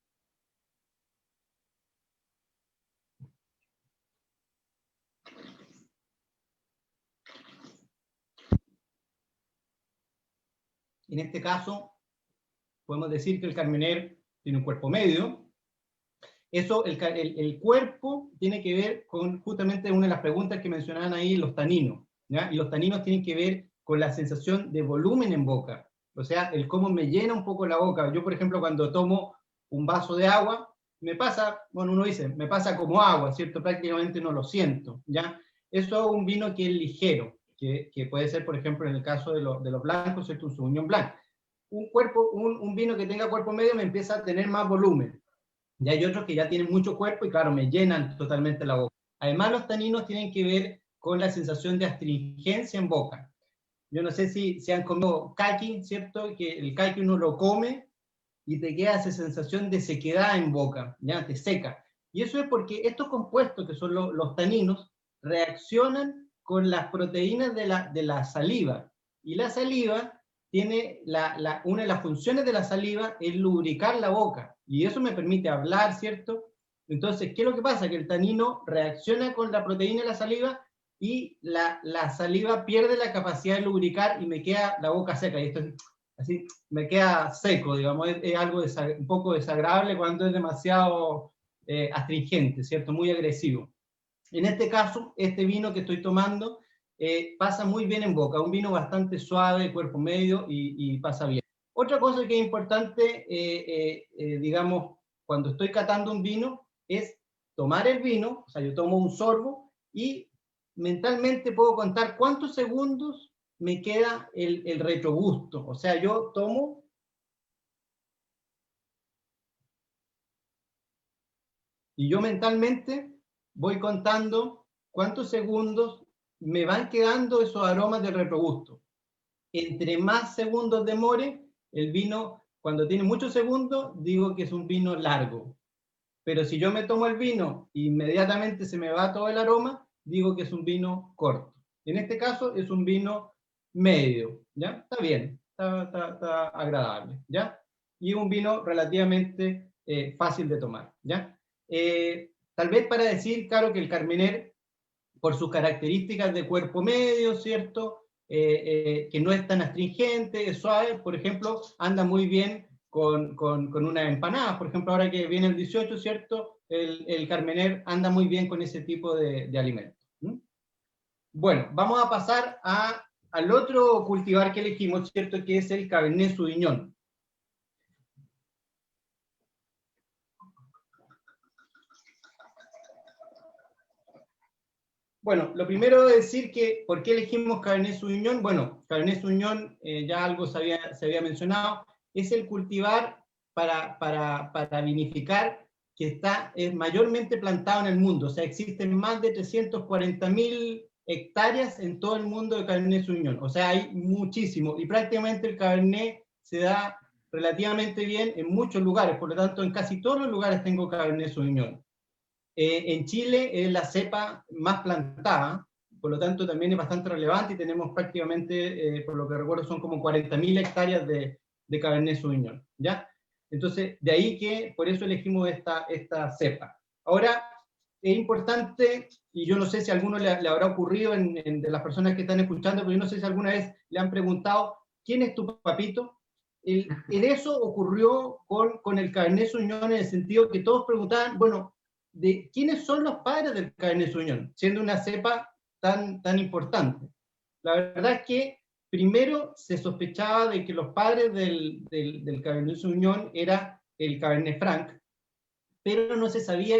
En este caso, podemos decir que el Carmener tiene un cuerpo medio. Eso, el cuerpo tiene que ver con justamente una de las preguntas que mencionaban ahí, los taninos, ¿ya? Y los taninos tienen que ver con la sensación de volumen en boca, o sea, el cómo me llena un poco la boca. Yo, por ejemplo, cuando tomo un vaso de agua, me pasa, bueno, uno dice, me pasa como agua, ¿cierto? Prácticamente no lo siento, ¿ya? Eso es un vino que es ligero, que puede ser, por ejemplo, en el caso de los blancos, ¿cierto? Un Sauvignon Blanc. Un vino que tenga cuerpo medio me empieza a tener más volumen. Y hay otros que ya tienen mucho cuerpo y claro, me llenan totalmente la boca. Además, los taninos tienen que ver con la sensación de astringencia en boca. Yo no sé si han comido caqui, ¿cierto? Que el caqui uno lo come y te queda esa sensación de sequedad en boca, ya te seca. Y eso es porque estos compuestos, que son los taninos, reaccionan con las proteínas de la saliva. Y la saliva tiene, una de las funciones de la saliva es lubricar la boca. Y eso me permite hablar, ¿cierto? Entonces, ¿qué es lo que pasa? Que el tanino reacciona con la proteína de la saliva y la saliva pierde la capacidad de lubricar y me queda la boca seca. Y esto es así, me queda seco, digamos. Es algo un poco desagradable cuando es demasiado astringente, ¿cierto? Muy agresivo. En este caso, este vino que estoy tomando pasa muy bien en boca, un vino bastante suave, cuerpo medio y pasa bien. Otra cosa que es importante, digamos, cuando estoy catando un vino, es tomar el vino, o sea, yo tomo un sorbo y mentalmente puedo contar cuántos segundos me queda el retrogusto. O sea, yo tomo y yo mentalmente voy contando cuántos segundos me van quedando esos aromas del retrogusto. Entre más segundos demore, el vino, cuando tiene muchos segundos, digo que es un vino largo. Pero si yo me tomo el vino e inmediatamente se me va todo el aroma, digo que es un vino corto. En este caso es un vino medio, ¿ya? Está bien, está agradable, ¿ya? Y un vino relativamente fácil de tomar, ¿ya? Tal vez para decir, claro, que el Carmener, por sus características de cuerpo medio, ¿cierto? Que no es tan astringente, es suave, por ejemplo, anda muy bien con una empanada. Por ejemplo, ahora que viene el 18, ¿cierto? El Carmener anda muy bien con ese tipo de alimentos. Bueno, vamos a pasar al otro cultivar que elegimos, ¿cierto? Que es el Cabernet Sauvignon. Bueno, lo primero es decir que, ¿por qué elegimos Cabernet Sauvignon? Bueno, Cabernet Sauvignon, ya algo se había mencionado, es el cultivar para vinificar que es mayormente plantado en el mundo. O sea, existen más de 340.000 hectáreas en todo el mundo de Cabernet Sauvignon. O sea, hay muchísimo. Y prácticamente el Cabernet se da relativamente bien en muchos lugares. Por lo tanto, en casi todos los lugares tengo Cabernet Sauvignon. En Chile es la cepa más plantada, por lo tanto también es bastante relevante y tenemos prácticamente, por lo que recuerdo, son como 40.000 hectáreas de Cabernet Sauvignon, ¿ya? Entonces, de ahí que por eso elegimos esta cepa. Ahora, es importante, y yo no sé si a alguno le habrá ocurrido de las personas que están escuchando, pero yo no sé si alguna vez le han preguntado, ¿quién es tu papito? Eso ocurrió con el Cabernet Sauvignon en el sentido que todos preguntaban, bueno, de quiénes son los padres del Cabernet Sauvignon, siendo una cepa tan importante. La verdad es que primero se sospechaba de que los padres del Cabernet Sauvignon era el Cabernet Franc, pero no se sabía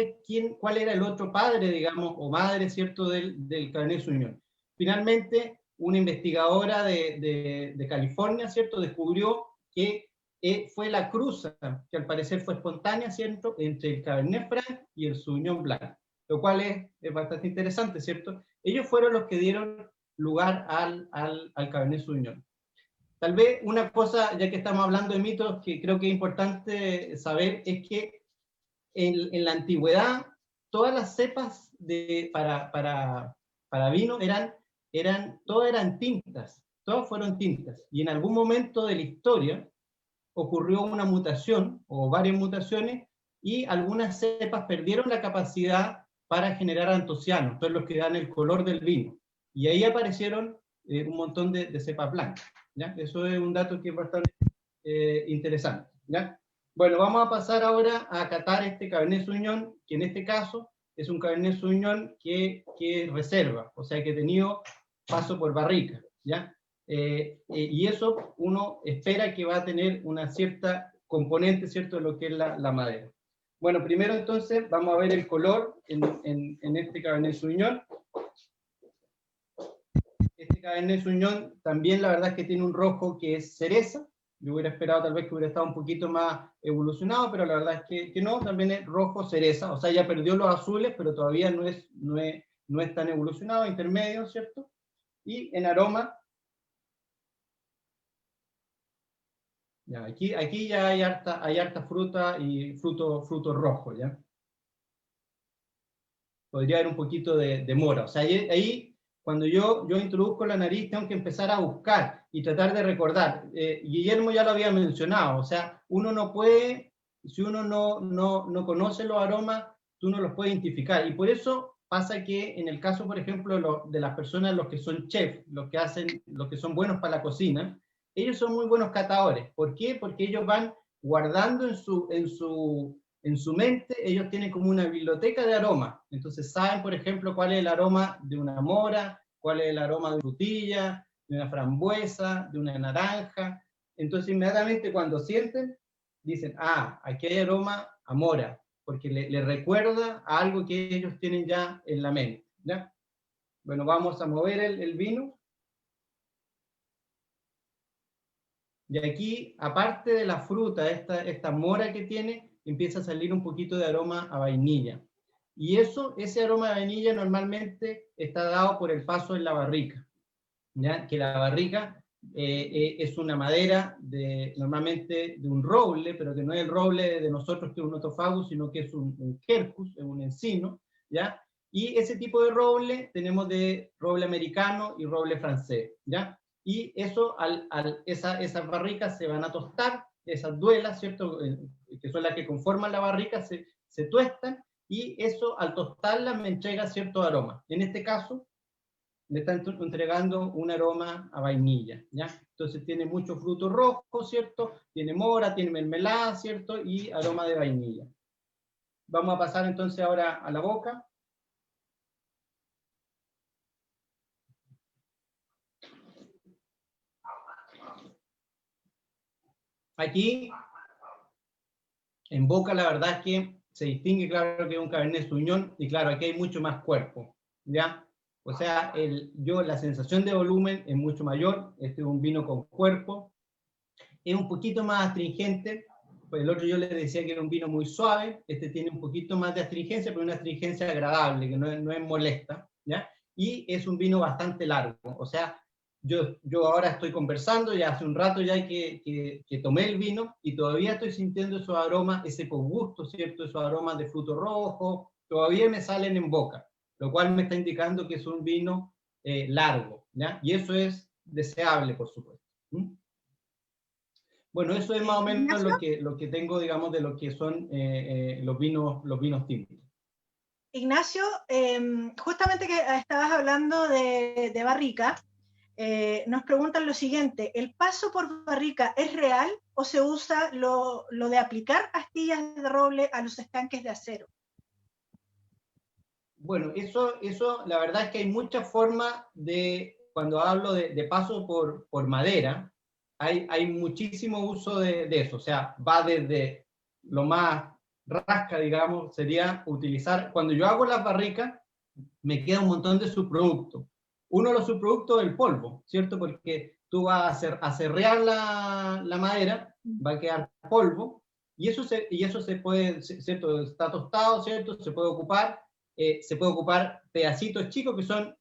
cuál era el otro padre, digamos, o madre, ¿cierto?, del Cabernet Sauvignon. Finalmente, una investigadora de California, ¿cierto?, descubrió que fue la cruza, que al parecer fue espontánea, ¿cierto?, entre el Cabernet Franc y el Sauvignon Blanc, lo cual es bastante interesante, ¿cierto? Ellos fueron los que dieron lugar al Cabernet Sauvignon. Tal vez una cosa, ya que estamos hablando de mitos, que creo que es importante saber, es que en la antigüedad todas las cepas para vino todas eran tintas, todas fueron tintas, y en algún momento de la historia ocurrió una mutación o varias mutaciones y algunas cepas perdieron la capacidad para generar antocianos, entonces los que dan el color del vino. Y ahí aparecieron un montón de cepas blancas, ¿ya? Eso es un dato que es bastante interesante, ¿ya? Bueno, vamos a pasar ahora a catar este Cabernet Sauvignon, que en este caso es un Cabernet Sauvignon que reserva, o sea que ha tenido paso por barrica, ¿ya? Y eso uno espera que va a tener una cierta componente, ¿cierto?, de lo que es la madera. Bueno, primero entonces vamos a ver el color en este Cabernet Sauvignon. Este Cabernet Sauvignon también la verdad es que tiene un rojo que es cereza. Yo hubiera esperado tal vez que hubiera estado un poquito más evolucionado, pero la verdad es que no, también es rojo cereza, o sea, ya perdió los azules, pero todavía no es tan evolucionado, intermedio, ¿cierto? Y en aroma Ya, aquí ya hay harta fruta y fruto rojo, ¿ya? Podría haber un poquito de mora. O sea, ahí cuando yo introduzco la nariz, tengo que empezar a buscar y tratar de recordar. Guillermo ya lo había mencionado, o sea, uno no puede, si uno no conoce los aromas, tú no los puedes identificar. Y por eso pasa que en el caso, por ejemplo, de las personas, los que son chefs, los que son buenos para la cocina, ellos son muy buenos catadores. ¿Por qué? Porque ellos van guardando en su mente, ellos tienen como una biblioteca de aromas. Entonces saben, por ejemplo, cuál es el aroma de una mora, cuál es el aroma de una frutilla, de una frambuesa, de una naranja. Entonces inmediatamente cuando sienten, dicen, ah, aquí hay aroma a mora, porque le recuerda a algo que ellos tienen ya en la mente, ¿ya? Bueno, vamos a mover el vino. Y aquí, aparte de la fruta, esta mora que tiene, empieza a salir un poquito de aroma a vainilla. Y ese aroma de vainilla normalmente está dado por el paso en la barrica, ¿ya? Que la barrica es una madera normalmente de un roble, pero que no es el roble de nosotros que es un otofagus, sino que es un quercus, es un encino, ¿ya? Y ese tipo de roble tenemos de roble americano y roble francés, ¿ya? Y eso, esas barricas se van a tostar, esas duelas, ¿cierto? Que son las que conforman la barrica, se tuestan, y eso al tostarlas me entrega cierto aroma. En este caso, le están entregando un aroma a vainilla, ¿ya? Entonces tiene mucho fruto rojo, ¿cierto? Tiene mora, tiene mermelada, ¿cierto? Y aroma de vainilla. Vamos a pasar entonces ahora a la boca. Aquí, en boca, la verdad es que se distingue, claro, que es un Cabernet Sauvignon, y claro, aquí hay mucho más cuerpo, ¿ya? O sea, la sensación de volumen es mucho mayor. Este es un vino con cuerpo, es un poquito más astringente. Pues el otro yo les decía que era un vino muy suave, este tiene un poquito más de astringencia, pero una astringencia agradable, que no es molesta, ¿ya? Y es un vino bastante largo, o sea, yo ahora estoy conversando, ya hace un rato ya que tomé el vino, y todavía estoy sintiendo esos aromas, ese gusto, ¿cierto? Esos aromas de fruto rojo, todavía me salen en boca, lo cual me está indicando que es un vino largo, ¿ya? Y eso es deseable, por supuesto. ¿Mm? Bueno, eso es más o menos lo que tengo, digamos, de lo que son los vinos tintos. Ignacio, justamente que estabas hablando de barrica, nos preguntan lo siguiente: ¿el paso por barrica es real o se usa lo de aplicar astillas de roble a los estanques de acero? Bueno, eso la verdad es que hay muchas formas cuando hablo de paso por madera, hay muchísimo uso de eso. O sea, va desde lo más rasca, digamos, sería utilizar, cuando yo hago las barricas, me queda un montón de subproductos. Uno de los subproductos es el polvo, ¿cierto? Porque tú vas a cerrear la madera, va a quedar polvo, y eso se puede, ¿cierto? Está tostado, ¿cierto? Se puede ocupar pedacitos chicos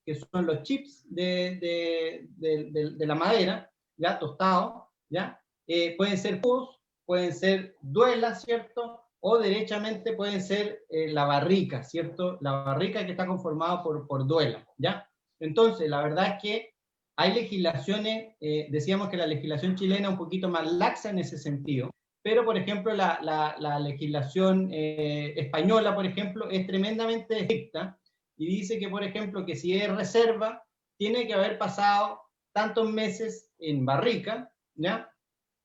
que son los chips de la madera, ¿ya? Tostados, ¿ya? Pueden ser pus, pueden ser duelas, ¿cierto? O derechamente pueden ser la barrica, ¿cierto? La barrica que está conformada por duela, ¿ya? Entonces, la verdad es que hay legislaciones, decíamos que la legislación chilena es un poquito más laxa en ese sentido, pero, por ejemplo, la legislación española, por ejemplo, es tremendamente estricta, y dice que, por ejemplo, que si es reserva, tiene que haber pasado tantos meses en barrica, ¿ya?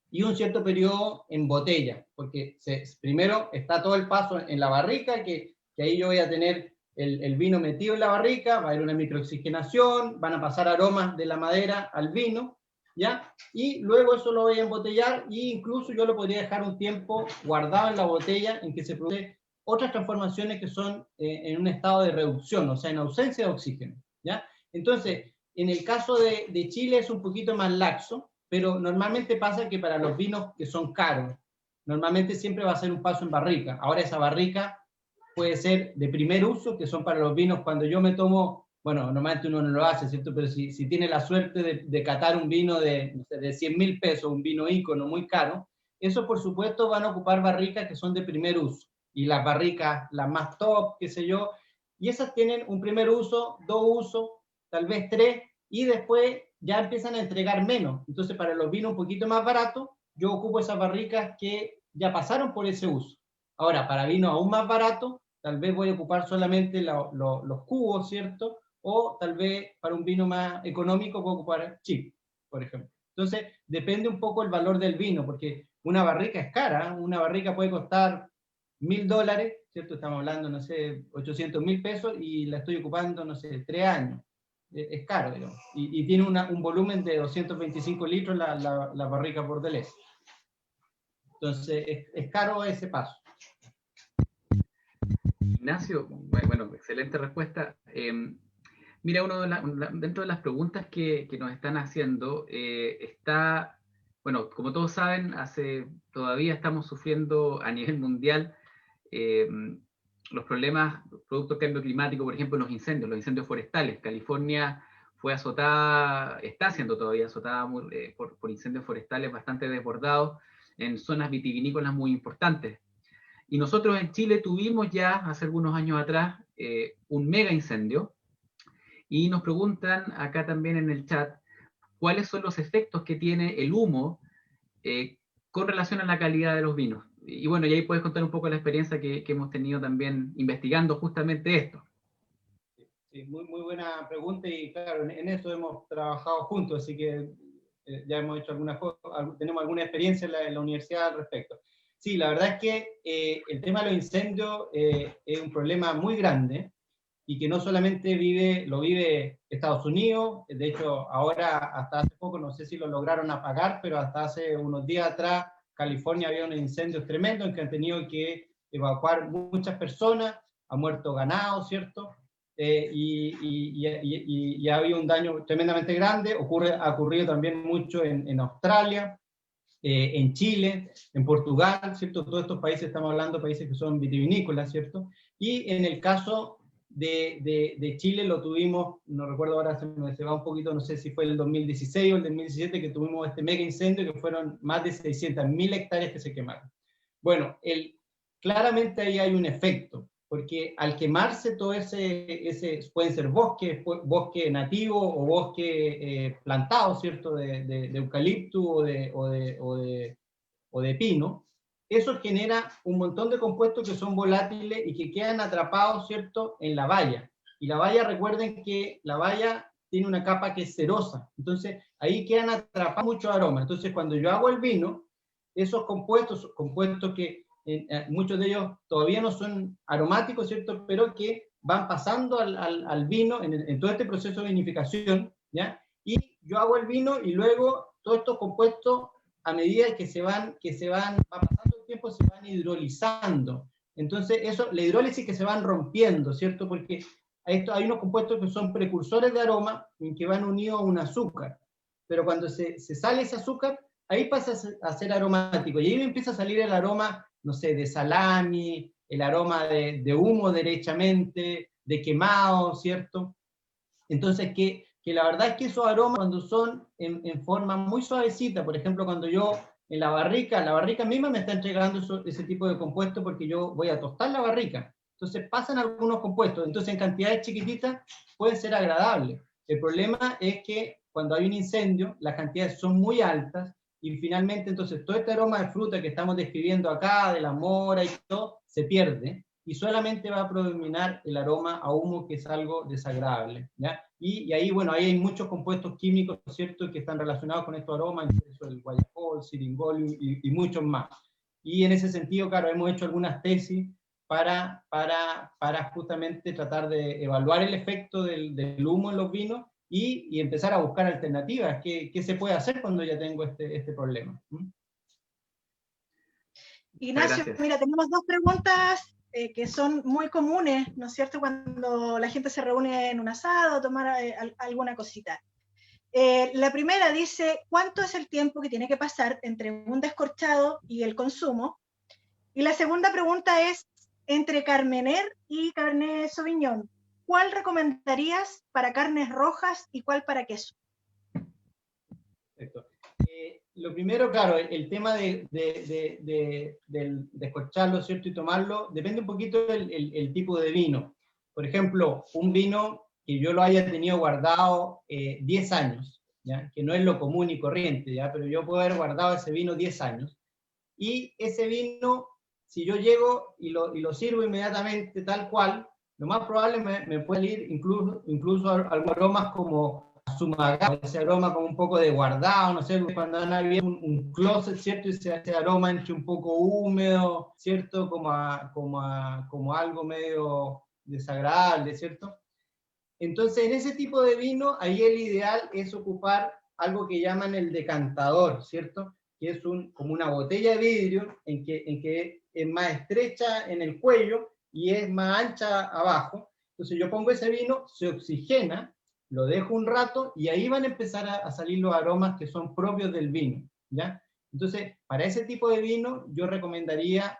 Y un cierto periodo en botella, porque primero está todo el paso en la barrica, que ahí yo voy a tener el vino metido en la barrica, va a haber una microoxigenación, van a pasar aromas de la madera al vino, ¿ya? Y luego eso lo voy a embotellar, e incluso yo lo podría dejar un tiempo guardado en la botella, en que se producen otras transformaciones que son en un estado de reducción, o sea, en ausencia de oxígeno, ¿ya? Entonces, en el caso de Chile es un poquito más laxo, pero normalmente pasa que para los vinos que son caros, normalmente siempre va a ser un paso en barrica. Ahora esa barrica puede ser de primer uso, que son para los vinos cuando yo me tomo, bueno, normalmente uno no lo hace, ¿cierto? Pero si tiene la suerte de catar un vino de 100.000 pesos, un vino ícono muy caro, Eso, por supuesto, van a ocupar barricas que son de primer uso. Y las barricas, las más top, qué sé yo, y esas tienen un primer uso, 2 usos, tal vez 3, y después ya empiezan a entregar menos. Entonces, para los vinos un poquito más baratos, yo ocupo esas barricas que ya pasaron por ese uso. Ahora, para vinos aún más baratos, tal vez voy a ocupar solamente los cubos, ¿cierto? O tal vez para un vino más económico puedo ocupar chip, por ejemplo. Entonces, depende un poco el valor del vino, porque una barrica es cara, ¿eh? Una barrica puede costar $1.000, ¿cierto? Estamos hablando, no sé, 800.000 pesos y la estoy ocupando, no sé, 3 años. Es caro, digamos. Y tiene un volumen de 225 litros la barrica Bordelés. Entonces, es caro ese paso. Ignacio, bueno, excelente respuesta. Mira, dentro de las preguntas que nos están haciendo, está, bueno, como todos saben, todavía estamos sufriendo a nivel mundial los problemas producto del cambio climático, por ejemplo, los incendios forestales. California fue azotada, está siendo todavía azotada por incendios forestales bastante desbordados en zonas vitivinícolas muy importantes. Y nosotros en Chile tuvimos ya hace algunos años atrás un mega incendio, y nos preguntan acá también en el chat cuáles son los efectos que tiene el humo con relación a la calidad de los vinos. Y bueno, y ahí puedes contar un poco la experiencia que hemos tenido también investigando justamente esto. Sí, muy buena pregunta, y claro, en eso hemos trabajado juntos, así que ya hemos hecho tenemos alguna experiencia en la universidad al respecto. Sí, la verdad es que el tema de los incendios es un problema muy grande, y que no solamente lo vive Estados Unidos. De hecho, ahora, hasta hace poco, no sé si lo lograron apagar, pero hasta hace unos días atrás, California había unos incendios tremendos en que han tenido que evacuar muchas personas, ha muerto ganado, ¿cierto? Y ha habido un daño tremendamente grande. Ha ocurrido también mucho en Australia, en Chile, en Portugal, ¿cierto? Todos estos países, estamos hablando de países que son vitivinícolas, ¿cierto? Y en el caso de Chile lo tuvimos, no recuerdo ahora, se va un poquito, no sé si fue el 2016 o el 2017, que tuvimos este mega incendio, que fueron más de 600.000 hectáreas que se quemaron. Bueno, claramente ahí hay un efecto, porque al quemarse todo pueden ser bosque nativo o bosque plantado, ¿cierto?, de eucalipto o de pino. Eso genera un montón de compuestos que son volátiles y que quedan atrapados, ¿cierto?, en la valla. Y la valla, recuerden que la valla tiene una capa que es cerosa, entonces ahí quedan atrapados muchos aromas. Entonces, cuando yo hago el vino, esos compuestos que muchos de ellos todavía no son aromáticos, ¿cierto?, pero que van pasando al vino en todo este proceso de vinificación, ¿ya? Y yo hago el vino, y luego todos estos compuestos, a medida que va pasando el tiempo, se van hidrolizando. Entonces, la hidrólisis que se van rompiendo, ¿cierto? Porque hay unos compuestos que son precursores de aroma, en que van unidos a un azúcar. Pero cuando se sale ese azúcar, ahí pasa a ser aromático. Y ahí empieza a salir el aroma, no sé, de salami, el aroma de humo derechamente, de quemado, ¿cierto? Entonces, que la verdad es que esos aromas, cuando son en forma muy suavecita, por ejemplo, cuando yo en la barrica misma me está entregando ese tipo de compuestos, porque yo voy a tostar la barrica. Entonces pasan algunos compuestos, entonces en cantidades chiquititas pueden ser agradables. El problema es que cuando hay un incendio, las cantidades son muy altas, y finalmente entonces todo este aroma de fruta que estamos describiendo acá, de la mora y todo, se pierde, y solamente va a predominar el aroma a humo, que es algo desagradable, ¿ya? Y ahí, bueno, ahí hay muchos compuestos químicos, ¿cierto?, que están relacionados con estos aromas, eso el guayacol, siringolium y muchos más. Y en ese sentido, claro, hemos hecho algunas tesis para justamente tratar de evaluar el efecto del humo en los vinos y empezar a buscar alternativas. ¿Qué se puede hacer cuando ya tengo este problema? Ignacio, mira, tenemos 2 preguntas que son muy comunes, ¿no es cierto?, cuando la gente se reúne en un asado a tomar alguna cosita. La primera dice, ¿cuánto es el tiempo que tiene que pasar entre un descorchado y el consumo? Y la segunda pregunta es, entre Carmener y Cabernet Sauvignon, ¿cuál recomendarías para carnes rojas y cuál para queso? Perfecto. Lo primero, claro, el tema del descorcharlo, ¿cierto? Y tomarlo, depende un poquito el tipo de vino. Por ejemplo, un vino que yo lo haya tenido guardado 10 años, ¿ya? Que no es lo común y corriente, ¿ya? Pero yo puedo haber guardado ese vino 10 años, y ese vino, si yo llego y lo sirvo inmediatamente tal cual, lo más probable me puede salir incluso algunos aromas como azumagado, ese aroma como un poco de guardado, no sé, cuando han abierto un closet, ¿cierto? Y ese aroma entre un poco húmedo, ¿cierto? Como algo medio desagradable, ¿cierto? Entonces, en ese tipo de vino, ahí el ideal es ocupar algo que llaman el decantador, ¿cierto? Que es como una botella de vidrio en que es más estrecha en el cuello y es más ancha abajo. Entonces yo pongo ese vino, se oxigena, lo dejo un rato y ahí van a empezar a salir los aromas que son propios del vino, ¿ya? Entonces, para ese tipo de vino yo recomendaría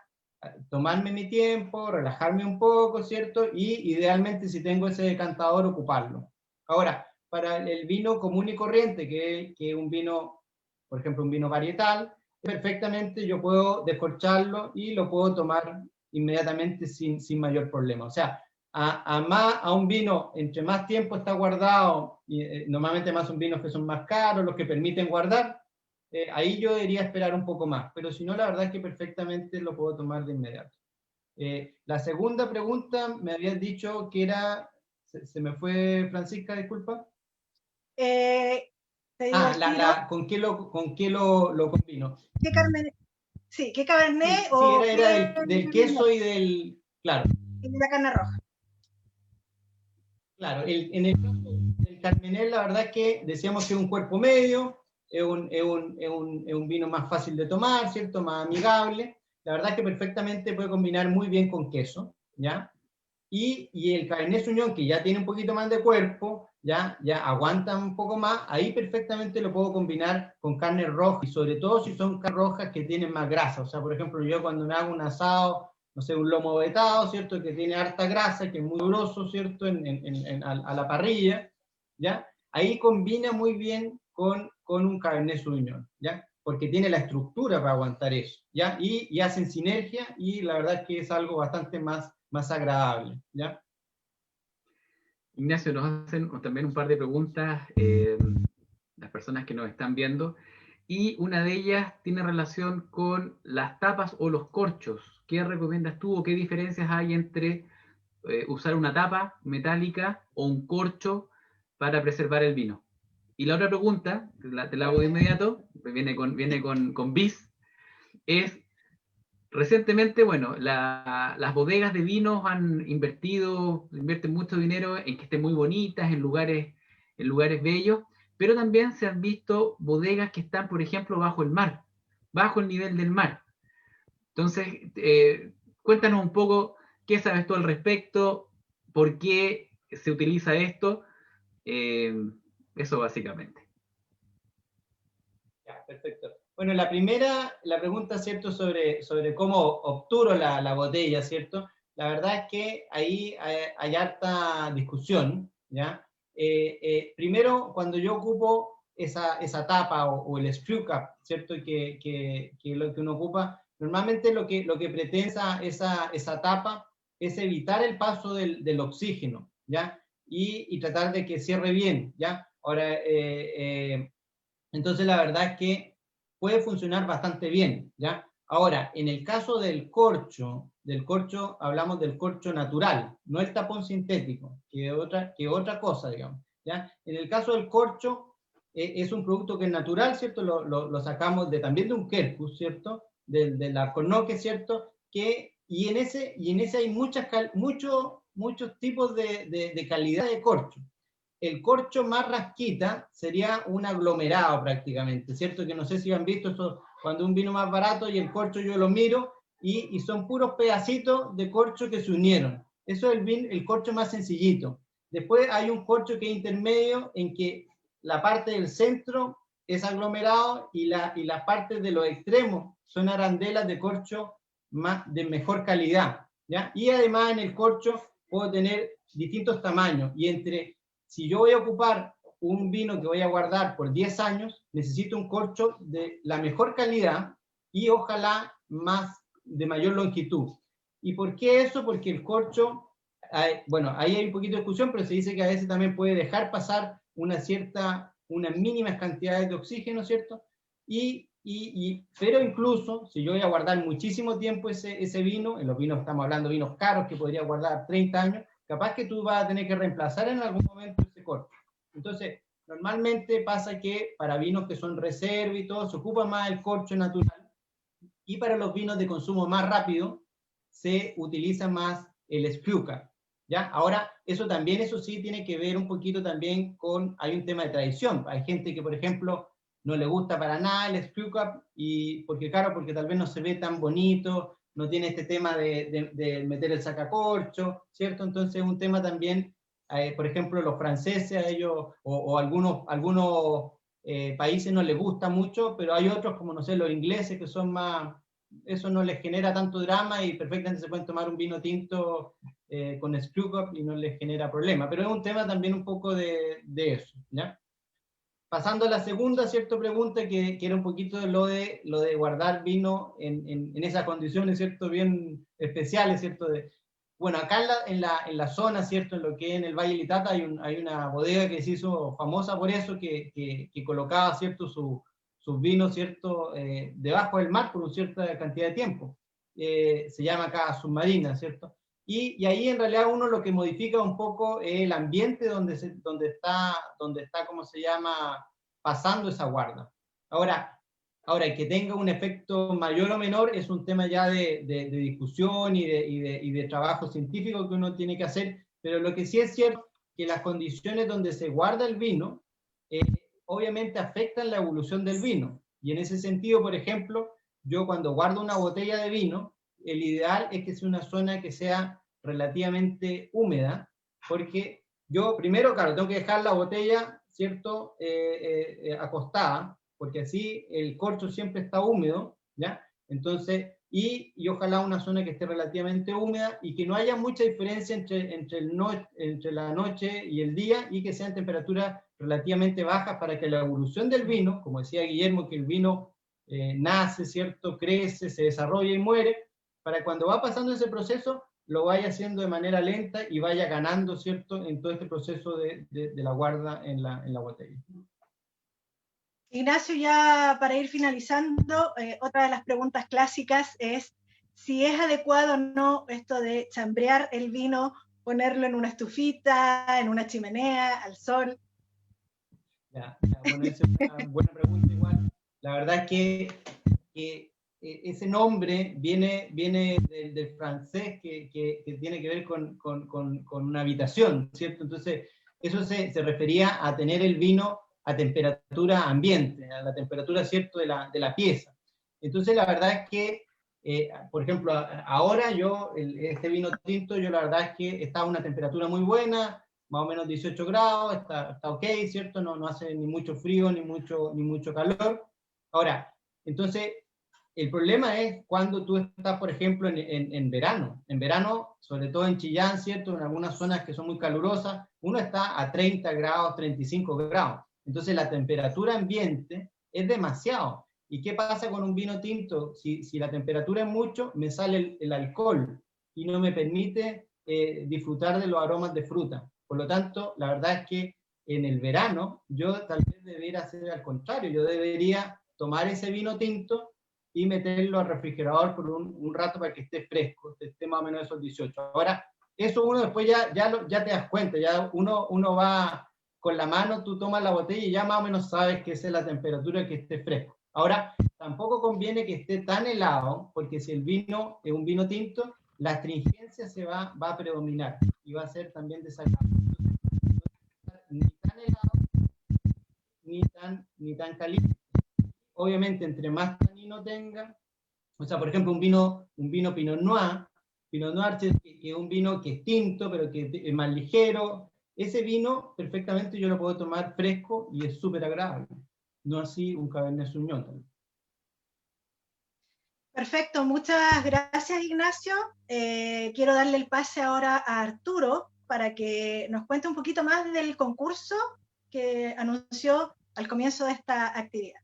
tomarme mi tiempo, relajarme un poco, ¿cierto? Y idealmente, si tengo ese decantador, ocuparlo. Ahora, para el vino común y corriente, que es un vino, por ejemplo, un vino varietal, perfectamente yo puedo descorcharlo y lo puedo tomar inmediatamente sin mayor problema. O sea, a un vino, entre más tiempo está guardado, y normalmente más son vinos que son más caros, los que permiten guardar, ahí yo debería esperar un poco más, pero si no, la verdad es que perfectamente lo puedo tomar de inmediato. La segunda pregunta me habías dicho que era, se me fue, Francisca, disculpa. Te digo ¿con qué lo combino? ¿Qué Cabernet? Sí, ¿qué Cabernet? Sí, era del queso y del, claro. Y de la carne roja. Claro, en el caso del Carmener, la verdad es que decíamos que es un cuerpo medio, es un vino más fácil de tomar, ¿cierto? Más amigable. La verdad es que perfectamente puede combinar muy bien con queso, ¿ya? Y el Cabernet Sauvignon, que ya tiene un poquito más de cuerpo, ya aguanta un poco más, ahí perfectamente lo puedo combinar con carne roja, y sobre todo si son carnes rojas que tienen más grasa. O sea, por ejemplo, yo cuando me hago un asado, no sé, un lomo vetado, ¿cierto? Que tiene harta grasa, que es muy grosso, ¿cierto? A la parrilla, ¿ya? Ahí combina muy bien con un Cabernet Sauvignon, ¿ya? Porque tiene la estructura para aguantar eso, ¿ya? Y hacen sinergia, y la verdad es que es algo bastante más agradable, ¿ya? Ignacio, nos hacen también un par de preguntas las personas que nos están viendo, y una de ellas tiene relación con las tapas o los corchos. ¿Qué recomiendas tú o qué diferencias hay entre usar una tapa metálica o un corcho para preservar el vino? Y la otra pregunta, te la hago de inmediato, viene con bis, es: recientemente, bueno, las bodegas de vinos invierten mucho dinero en que estén muy bonitas, en lugares bellos, pero también se han visto bodegas que están, por ejemplo, bajo el mar, bajo el nivel del mar. Entonces, cuéntanos un poco qué sabes tú al respecto, por qué se utiliza esto, eso básicamente. Ya, perfecto. Bueno, la pregunta, ¿cierto? Sobre cómo obturo la botella, ¿cierto? La verdad es que ahí hay harta discusión, ¿ya? Primero, cuando yo ocupo esa tapa o el screw cap, ¿cierto? Que es lo que uno ocupa, normalmente lo que pretende esa tapa es evitar el paso del oxígeno, ¿ya? Y tratar de que cierre bien, ¿ya? Ahora, entonces la verdad es que puede funcionar bastante bien, ¿ya? Ahora, en el caso del corcho hablamos del corcho natural, no el tapón sintético, que otra cosa, digamos, ¿ya? En el caso del corcho, es un producto que es natural, ¿cierto? Lo sacamos también de un quercus, ¿cierto? Del alcornoque, ¿cierto? Y en ese hay muchos tipos de calidad de corcho. El corcho más rasquita sería un aglomerado prácticamente, ¿cierto? Que no sé si han visto eso, cuando un vino más barato y el corcho yo lo miro y son puros pedacitos de corcho que se unieron. Eso es el corcho más sencillito. Después hay un corcho que es intermedio, en que la parte del centro es aglomerado y la parte de los extremos son arandelas de corcho de mejor calidad, ¿ya? Y además en el corcho puedo tener distintos tamaños, y si yo voy a ocupar un vino que voy a guardar por 10 años, necesito un corcho de la mejor calidad y ojalá de mayor longitud. ¿Y por qué eso? Porque el corcho, bueno, ahí hay un poquito de discusión, pero se dice que a veces también puede dejar pasar unas mínimas cantidades de oxígeno, ¿cierto? Pero incluso, si yo voy a guardar muchísimo tiempo ese vino, en los vinos estamos hablando de vinos caros que podría guardar 30 años, capaz que tú vas a tener que reemplazar en algún momento ese corcho. Entonces, normalmente pasa que para vinos que son reserva y todo, se ocupa más el corcho natural, y para los vinos de consumo más rápido, se utiliza más el screw cap, ¿ya? Ahora, eso sí tiene que ver un poquito también hay un tema de tradición. Hay gente que, por ejemplo, no le gusta para nada el screw cap, porque tal vez no se ve tan bonito, no tiene este tema de meter el sacacorcho, ¿cierto? Entonces es un tema también, por ejemplo, los franceses a ellos, o algunos países no les gusta mucho, pero hay otros, como no sé, los ingleses, que son más, eso no les genera tanto drama y perfectamente se pueden tomar un vino tinto con screw cap y no les genera problema. Pero es un tema también un poco de eso, ¿ya? Pasando a la segunda, ¿cierto? Pregunta, que era un poquito lo de guardar vino en esas condiciones, ¿cierto? Bien especiales, ¿cierto? Bueno, acá en la zona, ¿cierto? En lo que es en el Valle Litata hay una bodega que se hizo famosa por eso, que colocaba, ¿cierto? Sus vinos, ¿cierto? Debajo del mar por una cierta cantidad de tiempo. Se llama acá Submarina, ¿cierto? Y ahí en realidad uno lo que modifica un poco es el ambiente donde está, ¿cómo se llama?, pasando esa guarda. Ahora, que tenga un efecto mayor o menor es un tema ya de discusión y de trabajo científico que uno tiene que hacer, pero lo que sí es cierto es que las condiciones donde se guarda el vino obviamente afectan la evolución del vino. Y en ese sentido, por ejemplo, yo cuando guardo una botella de vino, el ideal es que sea una zona que sea relativamente húmeda, porque yo primero, claro, tengo que dejar la botella, ¿cierto?, acostada, porque así el corcho siempre está húmedo, ¿ya? Entonces, y ojalá una zona que esté relativamente húmeda y que no haya mucha diferencia entre la noche y el día, y que sean temperaturas relativamente bajas para que la evolución del vino, como decía Guillermo, que el vino nace, ¿cierto?, crece, se desarrolla y muere, para cuando va pasando ese proceso, lo vaya haciendo de manera lenta y vaya ganando, ¿cierto?, en todo este proceso de la guarda en la botella. Ignacio, ya para ir finalizando, otra de las preguntas clásicas es si es adecuado o no esto de chambrear el vino, ponerlo en una estufita, en una chimenea, al sol. Bueno, esa es una buena pregunta igual. La verdad es que ese nombre viene del francés que tiene que ver con una habitación, ¿cierto? Entonces, eso se refería a tener el vino a temperatura ambiente, a la temperatura, ¿cierto?, de la pieza. Entonces, la verdad es que, por ejemplo, ahora este vino tinto, yo la verdad es que está a una temperatura muy buena, más o menos 18 grados, está ok, ¿cierto? No hace ni mucho frío, ni mucho calor. Ahora, entonces, el problema es cuando tú estás, por ejemplo, en verano. En verano, sobre todo en Chillán, ¿cierto?, en algunas zonas que son muy calurosas, uno está a 30 grados, 35 grados. Entonces la temperatura ambiente es demasiado. ¿Y qué pasa con un vino tinto? Si la temperatura es mucho, me sale el alcohol y no me permite disfrutar de los aromas de fruta. Por lo tanto, la verdad es que en el verano yo tal vez debería hacer al contrario. Yo debería tomar ese vino tinto y meterlo al refrigerador por un rato para que esté fresco, esté más o menos esos 18. Ahora, eso uno después ya te das cuenta, ya uno va con la mano, tú tomas la botella y ya más o menos sabes que esa es la temperatura que esté fresco. Ahora, tampoco conviene que esté tan helado, porque si el vino es un vino tinto, la astringencia va a predominar y va a ser también desagradable. Ni tan helado, ni tan caliente. Obviamente, entre más tanino tenga, o sea, por ejemplo, un vino Pinot Noir, que es un vino que es tinto, pero que es más ligero, ese vino perfectamente yo lo puedo tomar fresco y es súper agradable. No así un Cabernet Sauvignon. Perfecto, muchas gracias, Ignacio. Quiero darle el pase ahora a Arturo para que nos cuente un poquito más del concurso que anunció al comienzo de esta actividad.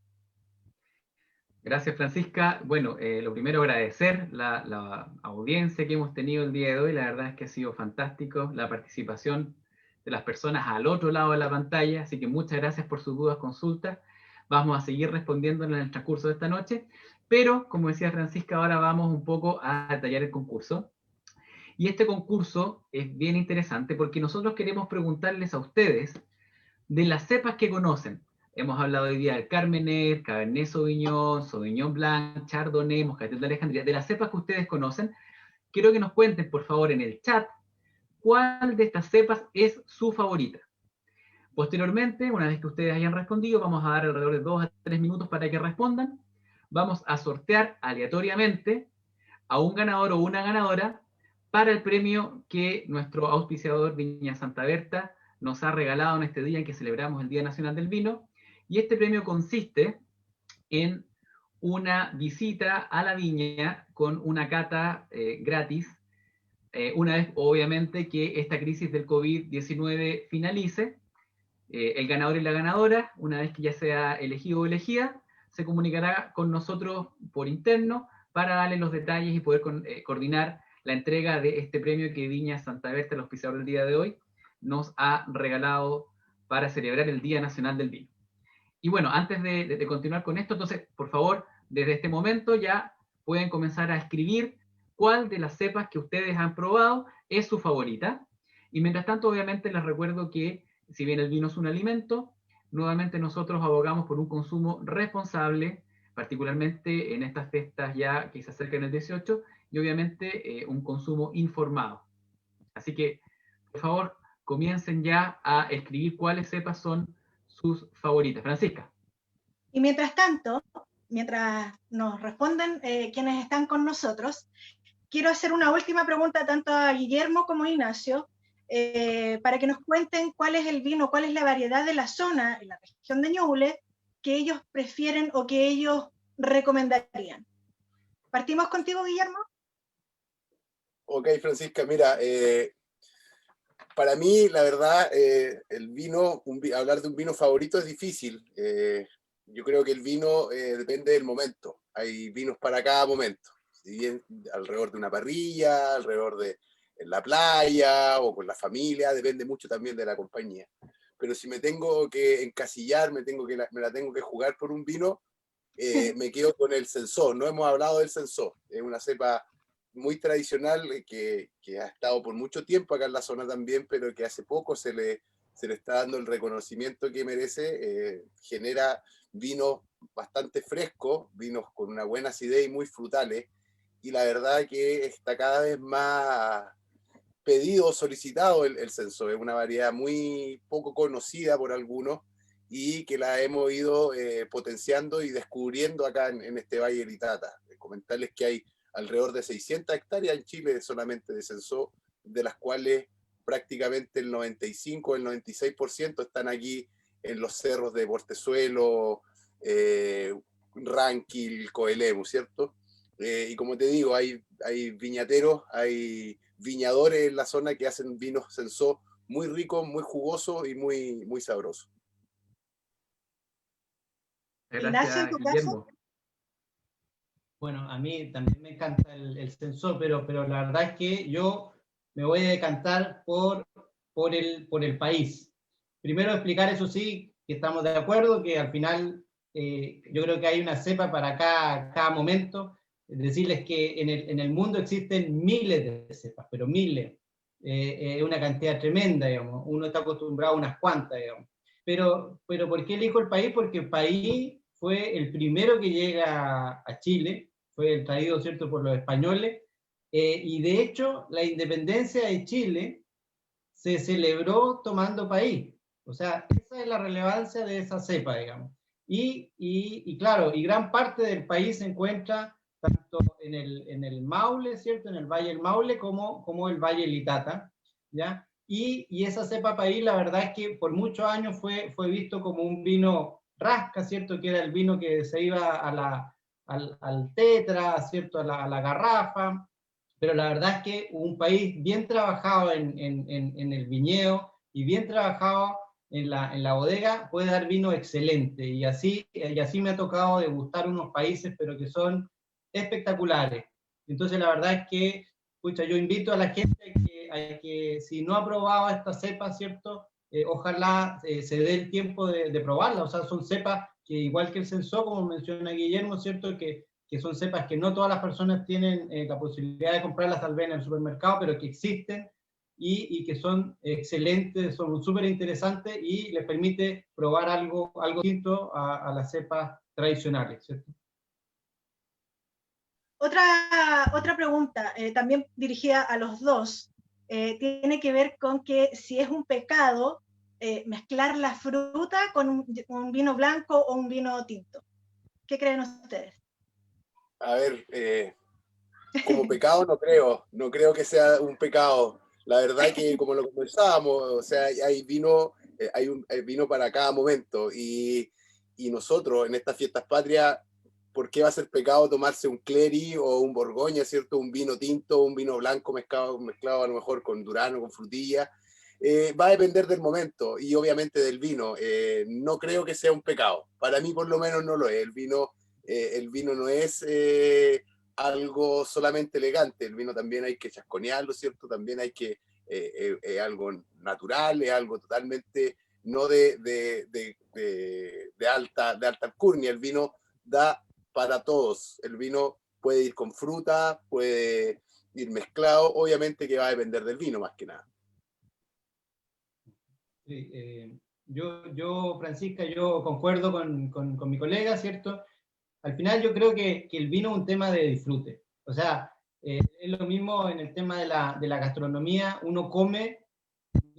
Gracias, Francisca. Bueno, lo primero, agradecer la audiencia que hemos tenido el día de hoy. La verdad es que ha sido fantástico la participación de las personas al otro lado de la pantalla, así que muchas gracias por sus dudas, consultas. Vamos a seguir respondiendo en el transcurso de esta noche, pero, como decía Francisca, ahora vamos un poco a detallar el concurso. Y este concurso es bien interesante porque nosotros queremos preguntarles a ustedes de las cepas que conocen. Hemos hablado hoy día del Carmener, Cabernet Sauvignon, Sauvignon Blanc, Chardonnay, Moscatel de Alejandría. De las cepas que ustedes conocen, quiero que nos cuenten, por favor, en el chat, cuál de estas cepas es su favorita. Posteriormente, una vez que ustedes hayan respondido, vamos a dar alrededor de 2 a 3 minutos para que respondan. Vamos a sortear aleatoriamente a un ganador o una ganadora para el premio que nuestro auspiciador Viña Santa Berta nos ha regalado en este día en que celebramos el Día Nacional del Vino. Y este premio consiste en una visita a la viña con una cata gratis, una vez obviamente que esta crisis del COVID-19 finalice. El ganador y la ganadora, una vez que ya sea elegido o elegida, se comunicará con nosotros por interno para darle los detalles y poder coordinar la entrega de este premio que Viña Santa Berta, el auspiciador del día de hoy, nos ha regalado para celebrar el Día Nacional del Vino. Y bueno, antes de continuar con esto, entonces, por favor, desde este momento ya pueden comenzar a escribir cuál de las cepas que ustedes han probado es su favorita. Y mientras tanto, obviamente, les recuerdo que si bien el vino es un alimento, nuevamente nosotros abogamos por un consumo responsable, particularmente en estas fiestas ya que se acercan el 18, y obviamente un consumo informado. Así que, por favor, comiencen ya a escribir cuáles cepas son sus favoritas. Francisca. Y mientras tanto, mientras nos responden quienes están con nosotros, quiero hacer una última pregunta tanto a Guillermo como a Ignacio, para que nos cuenten cuál es el vino, cuál es la variedad de la zona, en la región de Ñuble, que ellos prefieren o que ellos recomendarían. ¿Partimos contigo, Guillermo? Ok, Francisca, mira, para mí, la verdad, el vino, hablar de un vino favorito es difícil. Yo creo que el vino depende del momento. Hay vinos para cada momento. Si bien alrededor de una parrilla, alrededor de en la playa o con la familia, depende mucho también de la compañía. Pero si me tengo que encasillar, me la tengo que jugar por un vino, me quedo con el Cinsault. No hemos hablado del Cinsault. Es una cepa muy tradicional que ha estado por mucho tiempo acá en la zona también, pero que hace poco se le está dando el reconocimiento que merece. Genera vinos bastante frescos, vinos con una buena acidez y muy frutales, y la verdad que está cada vez más pedido, solicitado el Cinsault. Es una variedad muy poco conocida por algunos y que la hemos ido potenciando y descubriendo acá en este Valle del Itata. Comentarles que hay alrededor de 600 hectáreas en Chile solamente de Cinsault, de las cuales prácticamente el 95 o el 96% están aquí en los cerros de Portezuelo, Ranquil, Coelemu, ¿cierto? Y como te digo, hay viñateros, hay viñadores en la zona que hacen vinos Cinsault muy ricos, muy jugosos y muy, muy sabrosos. Ignacio, ¿en tu caso? Bueno, a mí también me encanta el Cinsault, pero la verdad es que yo me voy a decantar por el país. Primero explicar, eso sí, que estamos de acuerdo, que al final yo creo que hay una cepa para cada momento. Decirles que en el mundo existen miles de cepas, pero miles. Es una cantidad tremenda, digamos. Uno está acostumbrado a unas cuantas, digamos. Pero ¿por qué elijo el país? Porque el país fue el primero que llega a Chile, fue traído, ¿cierto?, por los españoles, y de hecho la independencia de Chile se celebró tomando país. O sea, esa es la relevancia de esa cepa, digamos. Y claro, y gran parte del país se encuentra tanto en el Maule, ¿cierto?, en el Valle del Maule, como el Valle del Itata, ¿ya? Y esa cepa país, la verdad es que por muchos años fue visto como un vino rasca, ¿cierto?, que era el vino que se iba al tetra, ¿cierto?, a la garrafa, pero la verdad es que un país bien trabajado en el viñedo y bien trabajado en la bodega puede dar vino excelente, y así me ha tocado degustar unos países, pero que son espectaculares. Entonces la verdad es que, pucha, yo invito a la gente a que si no ha probado esta cepa, ¿cierto? Ojalá se dé el tiempo de probarla. O sea, son cepas que, igual que el Sensó, como menciona Guillermo, ¿cierto? Que son cepas que no todas las personas tienen la posibilidad de comprarlas tal vez en el supermercado, pero que existen, y que son excelentes, son súper interesantes, y les permite probar algo distinto a las cepas tradicionales, ¿cierto? Otra pregunta, también dirigida a los dos, tiene que ver con que si es un pecado mezclar la fruta con un vino blanco o un vino tinto. ¿Qué creen ustedes? A ver, como pecado no creo que sea un pecado. La verdad que, como lo conversábamos, o sea, hay vino, hay vino para cada momento, y nosotros en estas fiestas patrias, ¿por qué va a ser pecado tomarse un Cleri o un Borgoña, ¿cierto? Un vino tinto, un vino blanco mezclado a lo mejor con Durano, con frutilla. Va a depender del momento y obviamente del vino. No creo que sea un pecado. Para mí por lo menos no lo es. El vino no es algo solamente elegante. El vino también hay que chasconearlo, ¿cierto? También hay que, algo natural, es algo totalmente no de alta alcurnia. El vino da para todos. El vino puede ir con fruta, puede ir mezclado, obviamente que va a depender del vino más que nada. Sí, yo, Francisca, yo concuerdo con mi colega, ¿cierto? Al final yo creo que el vino es un tema de disfrute. O sea, es lo mismo en el tema de la gastronomía. Uno come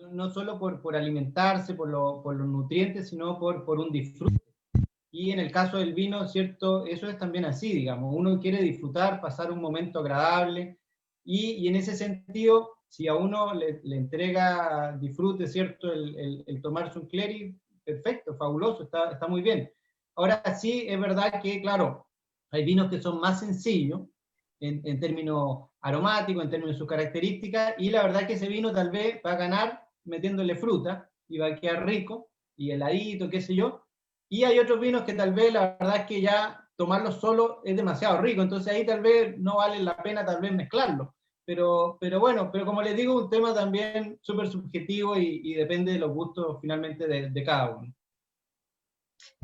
no solo por alimentarse, por los nutrientes, sino por un disfrute. Y en el caso del vino, ¿cierto? Eso es también así, digamos. Uno quiere disfrutar, pasar un momento agradable, y en ese sentido, si a uno le entrega disfrute, ¿cierto? El tomarse un Cleri, perfecto, fabuloso, está muy bien. Ahora sí, es verdad que, claro, hay vinos que son más sencillos en términos aromáticos, en términos de sus características, y la verdad que ese vino tal vez va a ganar metiéndole fruta, y va a quedar rico, y heladito, qué sé yo. Y hay otros vinos que tal vez la verdad es que ya tomarlos solo es demasiado rico, entonces ahí tal vez no vale la pena tal vez mezclarlo. Pero bueno, pero como les digo, un tema también súper subjetivo, y depende de los gustos finalmente de cada uno.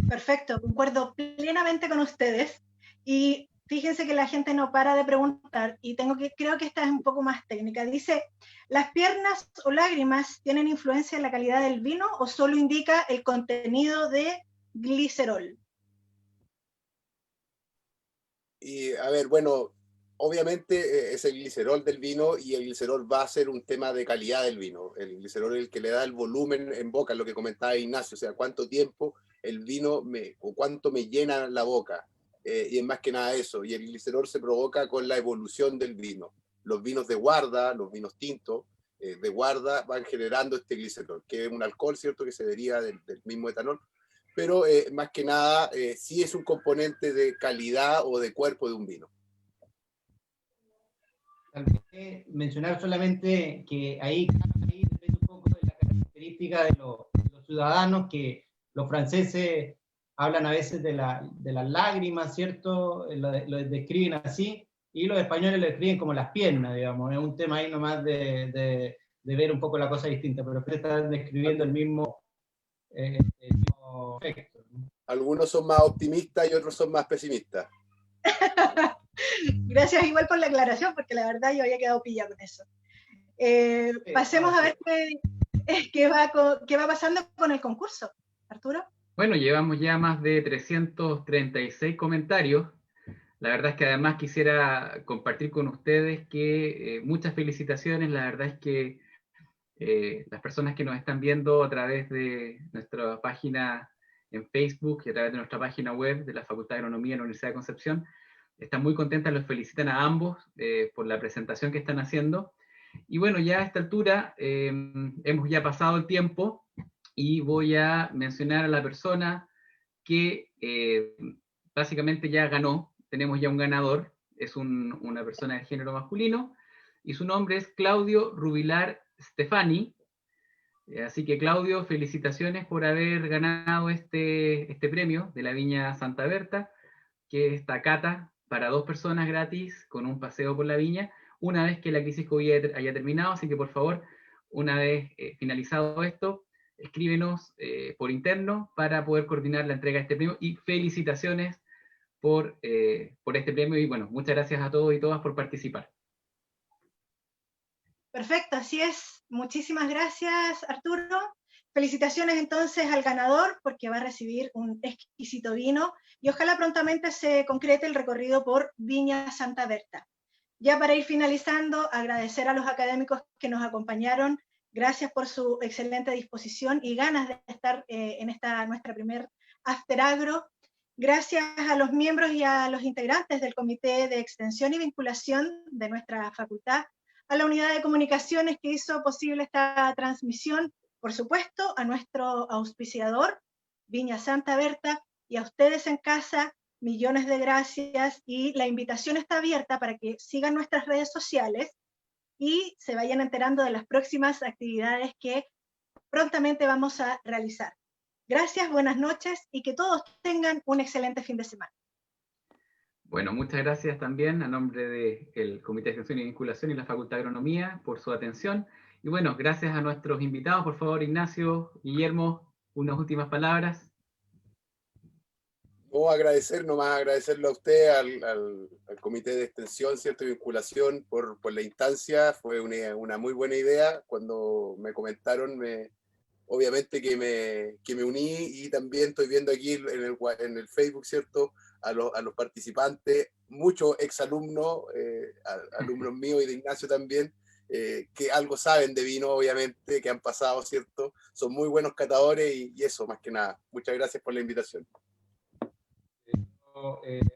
Perfecto, concuerdo plenamente con ustedes. Y fíjense que la gente no para de preguntar, y creo que esta es un poco más técnica. Dice, ¿las piernas o lágrimas tienen influencia en la calidad del vino o solo indica el contenido de glicerol? Y a ver, bueno, obviamente es el glicerol del vino, y el glicerol va a ser un tema de calidad del vino. El glicerol es el que le da el volumen en boca, lo que comentaba Ignacio, o sea, cuánto tiempo el vino o cuánto me llena la boca. Y es más que nada eso. Y el glicerol se provoca con la evolución del vino. Los vinos de guarda, los vinos tintos de guarda van generando este glicerol, que es un alcohol, ¿cierto?, que se deriva del mismo etanol. Pero más que nada sí es un componente de calidad o de cuerpo de un vino. Tal vez mencionar solamente que ahí depende un poco de la característica de los ciudadanos, que los franceses hablan a veces de las lágrimas, ¿cierto? Lo describen así, y los españoles lo describen como las piernas, digamos. Es un tema ahí nomás de ver un poco la cosa distinta, pero ustedes están describiendo el mismo efecto. Algunos son más optimistas y otros son más pesimistas. Gracias igual por la aclaración, porque la verdad yo había quedado pillada con eso. Pasemos a ver qué va pasando con el concurso. Arturo. Bueno, llevamos ya más de 336 comentarios. La verdad es que además quisiera compartir con ustedes que muchas felicitaciones. La verdad es que las personas que nos están viendo a través de nuestra página en Facebook y a través de nuestra página web de la Facultad de Agronomía de la Universidad de Concepción están muy contentas, los felicitan a ambos por la presentación que están haciendo. Y bueno, ya a esta altura hemos ya pasado el tiempo, y voy a mencionar a la persona que básicamente ya ganó. Tenemos ya un ganador, es una persona de género masculino, y su nombre es Claudio Rubilar Stefani. Así que Claudio, felicitaciones por haber ganado este premio de la Viña Santa Berta, que es esta cata para 2 personas gratis con un paseo por la viña, una vez que la crisis COVID haya terminado. Así que por favor, una vez finalizado esto, escríbenos por interno para poder coordinar la entrega de este premio, y felicitaciones por este premio, y bueno, muchas gracias a todos y todas por participar. Perfecto, así es. Muchísimas gracias, Arturo. Felicitaciones entonces al ganador, porque va a recibir un exquisito vino, y ojalá prontamente se concrete el recorrido por Viña Santa Berta. Ya para ir finalizando, agradecer a los académicos que nos acompañaron. Gracias por su excelente disposición y ganas de estar en esta nuestra primer After Agro. Gracias a los miembros y a los integrantes del Comité de Extensión y Vinculación de nuestra facultad, a la unidad de comunicaciones que hizo posible esta transmisión, por supuesto, a nuestro auspiciador, Viña Santa Berta, y a ustedes en casa, millones de gracias, y la invitación está abierta para que sigan nuestras redes sociales y se vayan enterando de las próximas actividades que prontamente vamos a realizar. Gracias, buenas noches, y que todos tengan un excelente fin de semana. Bueno, muchas gracias también a nombre del Comité de Extensión y Vinculación y la Facultad de Agronomía por su atención. Y bueno, gracias a nuestros invitados. Por favor, Ignacio, Guillermo, unas últimas palabras. No, agradecer nomás, agradecerle a usted, al Comité de Extensión, ¿cierto? Y Vinculación por la instancia. Fue una muy buena idea. Cuando me comentaron, obviamente que me uní, y también estoy viendo aquí en el Facebook, ¿cierto? A los participantes, muchos exalumnos, alumnos míos y de Ignacio también, que algo saben de vino, obviamente, que han pasado, ¿cierto? Son muy buenos catadores, y eso, más que nada. Muchas gracias por la invitación.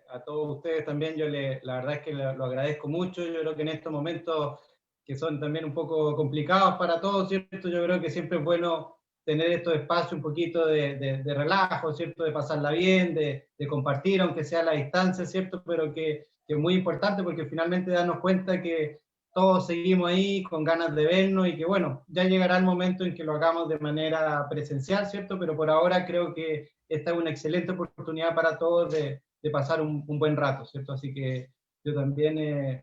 A todos ustedes también, la verdad es que lo agradezco mucho. Yo creo que en estos momentos que son también un poco complicados para todos, ¿cierto? Yo creo que siempre es bueno tener estos espacios un poquito de relajo, ¿cierto? De pasarla bien, de compartir, aunque sea a la distancia, ¿cierto? Pero que es muy importante, porque finalmente darnos cuenta que todos seguimos ahí con ganas de vernos, y que bueno, ya llegará el momento en que lo hagamos de manera presencial, ¿cierto? Pero por ahora creo que esta es una excelente oportunidad para todos de pasar un buen rato, ¿cierto? Así que yo también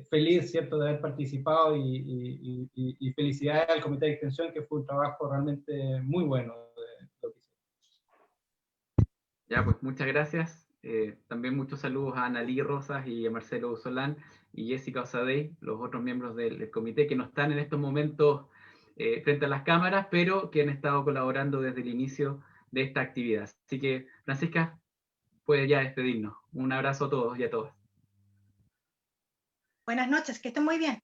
feliz, ¿cierto?, de haber participado, y felicidades al Comité de Extensión, que fue un trabajo realmente muy bueno de lo que hicieron. Ya, pues muchas gracias. También muchos saludos a Analí Rosas y a Marcelo Solán y Jessica Osadey, los otros miembros del comité que no están en estos momentos frente a las cámaras, pero que han estado colaborando desde el inicio de esta actividad. Así que, Francisca, puedes ya despedirnos. Un abrazo a todos y a todas. Buenas noches, que estén muy bien.